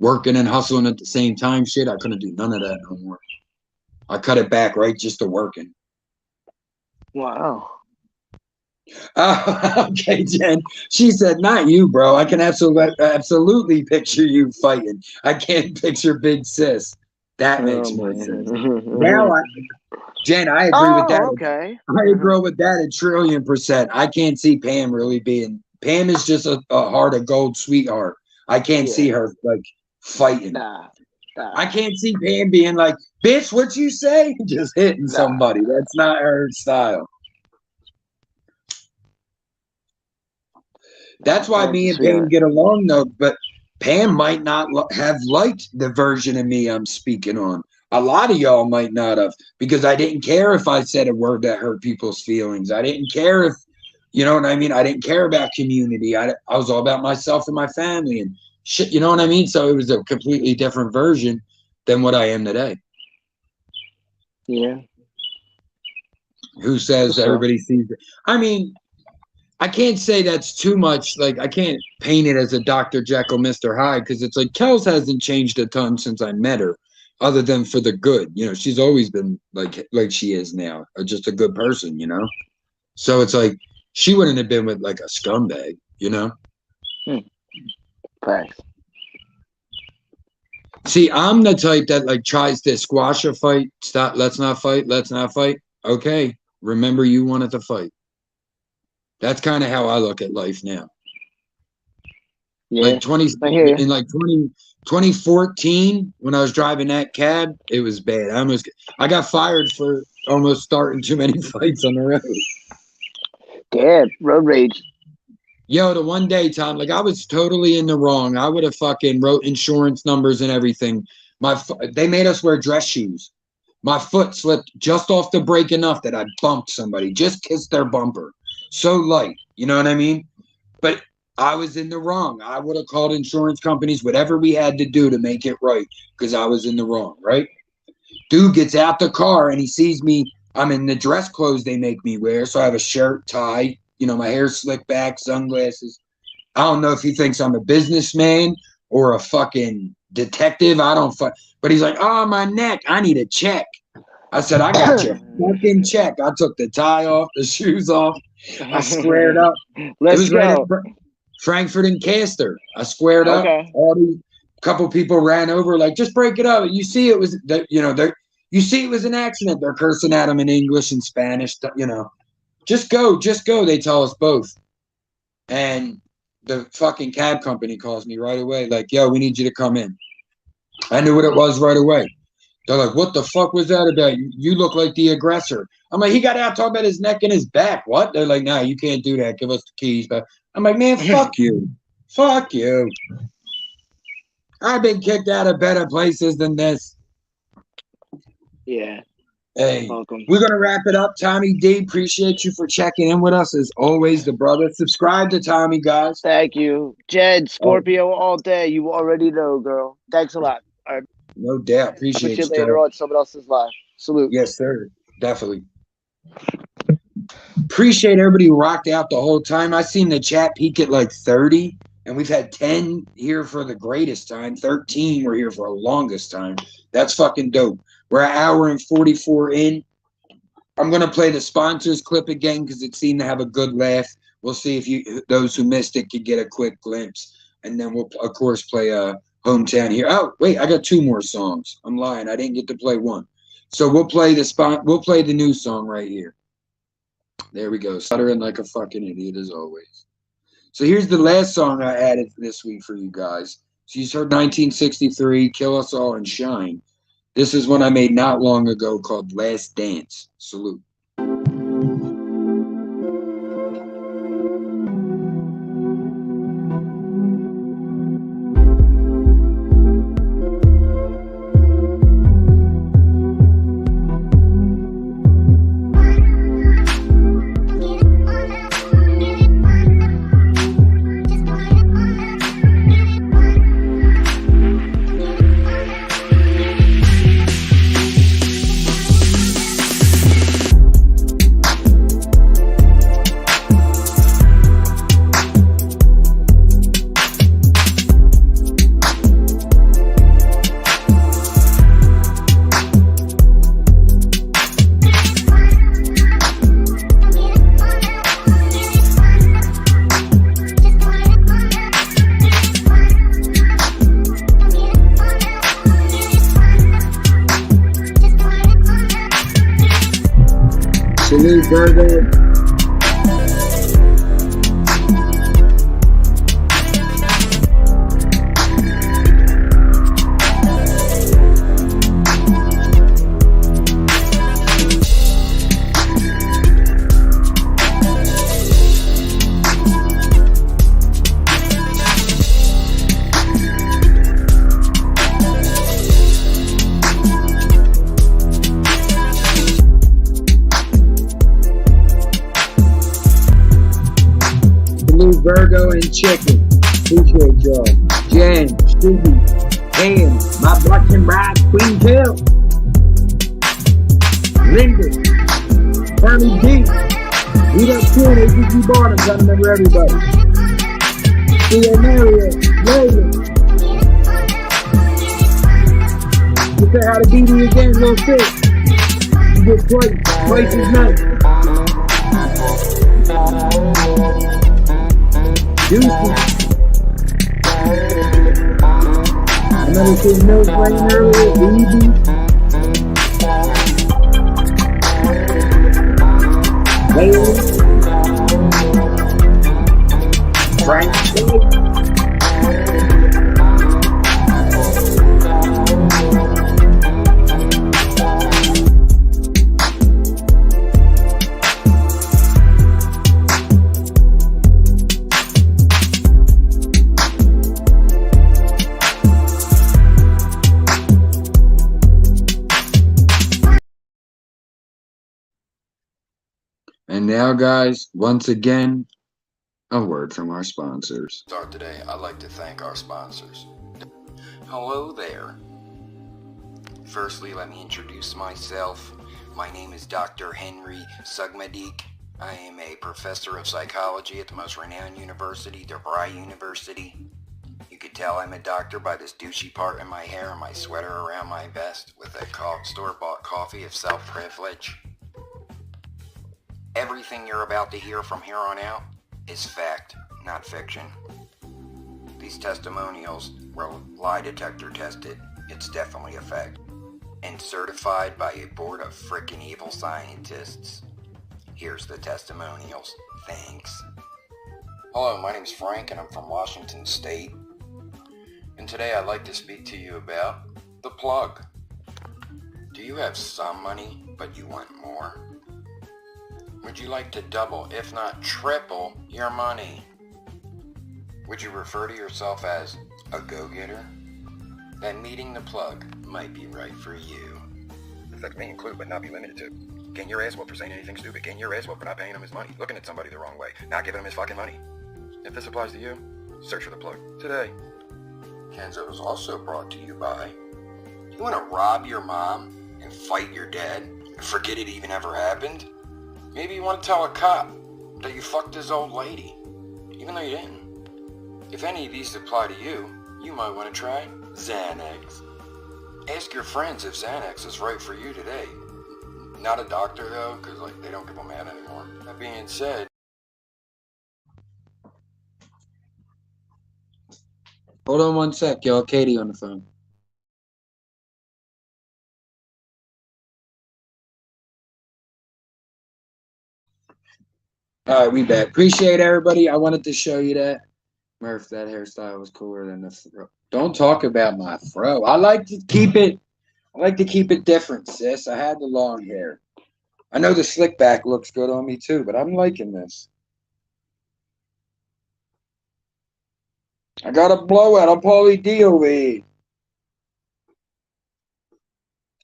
working and hustling at the same time. Shit, I couldn't do none of that no more. I cut it back right just to working. Wow. Okay, Jen. She said, not you, bro. I can absolutely picture you fighting. I can't picture Big Sis. That makes more sense. Now, Jen, I agree with that. Okay. I agree with that 1,000,000,000%. I can't see Pam really being. Pam is just a heart of gold sweetheart. I can't see her like fighting. I can't see Pam being like, "Bitch, what you say?" Just hitting somebody. That's not her style. That's why me and Pam get along, though. But Pam might not have liked the version of me I'm speaking on. A lot of y'all might not have, because I didn't care if I said a word that hurt people's feelings. I didn't care if, you know what I mean? I didn't care about community. I was all about myself and my family and shit, you know what I mean? So it was a completely different version than what I am today. Yeah. Who says everybody sees it? I mean, I can't say that's too much. Like, I can't paint it as a Dr. Jekyll, Mr. Hyde, because it's like Kels hasn't changed a ton since I met her, other than for the good. You know, she's always been like she is now, or just a good person, you know? So it's like, she wouldn't have been with like a scumbag, you know? Thanks. See, I'm the type that like tries to squash a fight. Stop. Let's not fight. Let's not fight. Okay. Remember, you wanted to fight. That's kind of how I look at life now. Yeah. Like 2014, when I was driving that cab, it was bad. I got fired for almost starting too many fights on the road. Damn, road rage. Yo, the one day, Tom, like I was totally in the wrong. I would have fucking wrote insurance numbers and everything. They made us wear dress shoes. My foot slipped just off the brake enough that I bumped somebody, just kissed their bumper. So light, you know what I mean? But I was in the wrong. I would have called insurance companies, whatever we had to do to make it right, because I was in the wrong, right? Dude gets out the car and he sees me. I'm in the dress clothes they make me wear. So I have a shirt, tie, you know, my hair slicked back, sunglasses. I don't know if he thinks I'm a businessman or a fucking detective. I don't fuck. But he's like, oh, my neck. I need a check. I said, I got your fucking check. I took the tie off, the shoes off. I squared up. Let's go. Right at Frankfurt and Castor. I squared up. A couple people ran over, like, just break it up. You see, it was, you know, you see, it was an accident. They're cursing at him in English and Spanish, you know. Just go, they tell us both. And the fucking cab company calls me right away, like, yo, we need you to come in. I knew what it was right away. They're like, what the fuck was that about? You look like the aggressor. I'm like, he got out talking about his neck and his back. What? They're like, nah, you can't do that. Give us the keys. But I'm like, man, fuck you. Fuck you. I've been kicked out of better places than this. Yeah. Hey, welcome. We're going to wrap it up. Tommy D, appreciate you for checking in with us as always, the brother. Subscribe to Tommy, guys. Thank you. Jed, Scorpio all day. You already know, girl. Thanks a lot. All right. No doubt. Appreciate you. Later on someone else's live. Salute. Yes, sir. Definitely. Appreciate everybody who rocked out the whole time. I seen the chat peak at like 30, and we've had 10 here for the greatest time. 13 were here for the longest time. That's fucking dope. We're an hour and 44 in. I'm going to play the sponsors clip again because it seemed to have a good laugh. We'll see if those who missed it could get a quick glimpse. And then we'll, of course, play Hometown here. Oh, wait, I got 2 more songs. I'm lying. I didn't get to play one. So we'll play the new song right here. There we go. Stuttering like a fucking idiot as always. So here's the last song I added this week for you guys. So you heard 1963, Kill Us All and Shine. This is one I made not long ago called Last Dance. Salute. Salute, brother. Virgo and Chicken. Appreciate y'all. Jen, Stevie, Dan, my black and bride, Queen Kill, Linda, Bernie D. We got 2 AGG Bottoms. I remember everybody. Theo Mario, William. You say how to beat me again, little shit. You get twice. Twice as nice. Another kid milk playing earlier, baby. Frank. And now, guys, once again, a word from our sponsors. Start today. I'd like to thank our sponsors. Hello there. Firstly, let me introduce myself. My name is Dr. Henry Sugmadik. I am a professor of psychology at the most renowned university, DeVry University. You could tell I'm a doctor by this douchey part in my hair and my sweater around my vest with a store-bought coffee of self-privilege. Everything you're about to hear from here on out is fact, not fiction. These testimonials were lie detector tested. It's definitely a fact. And certified by a board of frickin' evil scientists. Here's the testimonials. Thanks. Hello, my name's Frank and I'm from Washington State. And today I'd like to speak to you about the plug. Do you have some money, but you want more? Would you like to double, if not triple, your money? Would you refer to yourself as a go-getter? Then meeting the plug might be right for you. Effects may include, but not be limited to: getting your ass whooped for saying anything stupid, getting your ass whooped for not paying him his money, looking at somebody the wrong way, not giving him his fucking money. If this applies to you, search for the plug today. Kenzo is also brought to you by: you want to rob your mom and fight your dad and forget it even ever happened? Maybe you want to tell a cop that you fucked his old lady, even though you didn't. If any of these apply to you, you might want to try Xanax. Ask your friends if Xanax is right for you today. Not a doctor though, because they don't give them out anymore. That being said, Hold on one sec, y'all. Katie on the phone. All right, we back. Appreciate everybody. I wanted to show you that. Murph, that hairstyle was cooler than the fro. Don't talk about my fro. I like to keep it different, sis. I had the long hair. I know the slick back looks good on me too, but I'm liking this. I got a blowout. I'm Paulie D over here.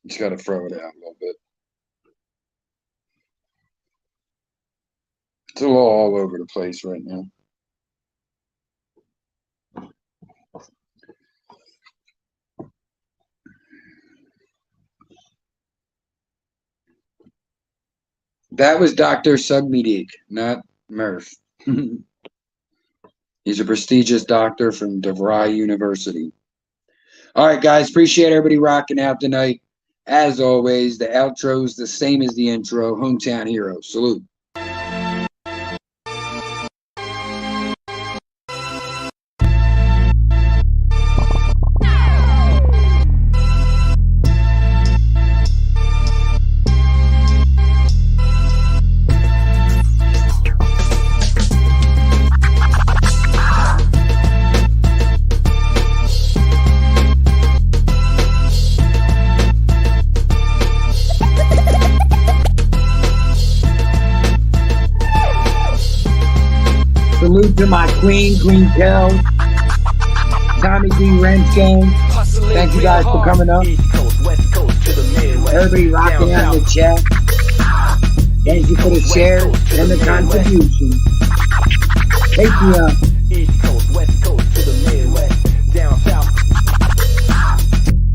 Just got to throw it out a little bit. It's a little all over the place right now. That was Dr. Sugmedik, not Murph. He's a prestigious doctor from DeVry University. All right, guys. Appreciate everybody rocking out tonight. As always, the outro's the same as the intro. Hometown hero. Salute. Salute to my queen, Queen Kel, Tommy D. Rensko. Thank you guys for coming up. Everybody rocking out in the chat. Thank you for the share and the contribution. Patreon. East Coast, West Coast to the Midwest, down south.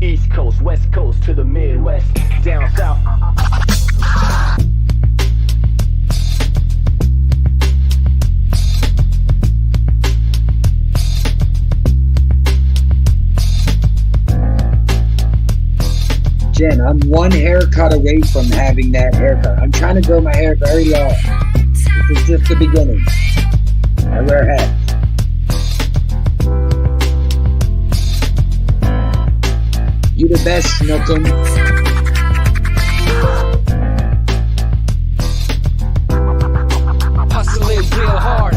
East Coast, West Coast to the Midwest, down south. Jen, I'm one haircut away from having that haircut. I'm trying to grow my hair very long. This is just the beginning. I wear hats. You the best, Snookum. Hustling real hard.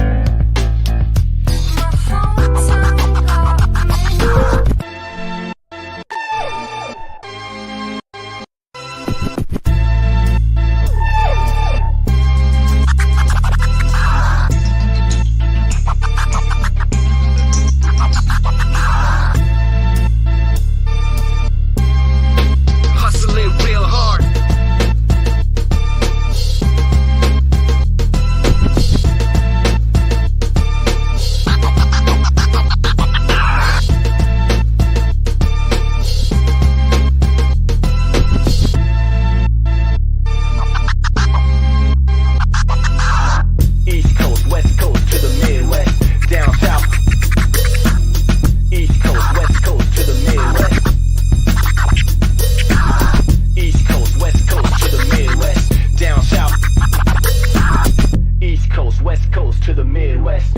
Hustling real hard. East Coast, West Coast to the Midwest, down south. East Coast, West Coast to the Midwest. East Coast, West Coast to the Midwest, down south. East Coast, West Coast to the Midwest.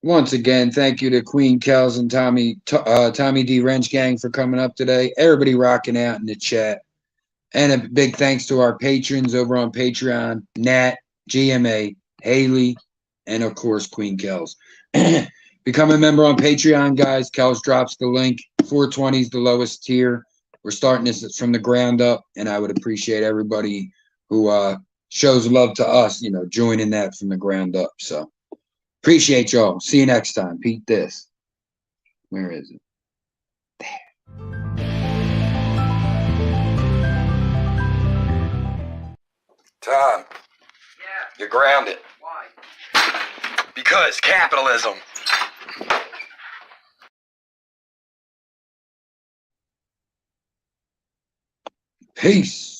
Once again, thank you to Queen Kels and Tommy D. Wrench Gang for coming up today. Everybody rocking out in the chat. And a big thanks to our patrons over on Patreon, Nat, GMA, Haley, and of course, Queen Kels. Become a member on Patreon, guys. Kels drops the link. 420 is the lowest tier. We're starting this from the ground up, and I would appreciate everybody who shows love to us, you know, joining that from the ground up. So appreciate y'all. See you next time. Pete this. Where is it? Tom. Yeah. You're grounded. Why? Because capitalism. Peace.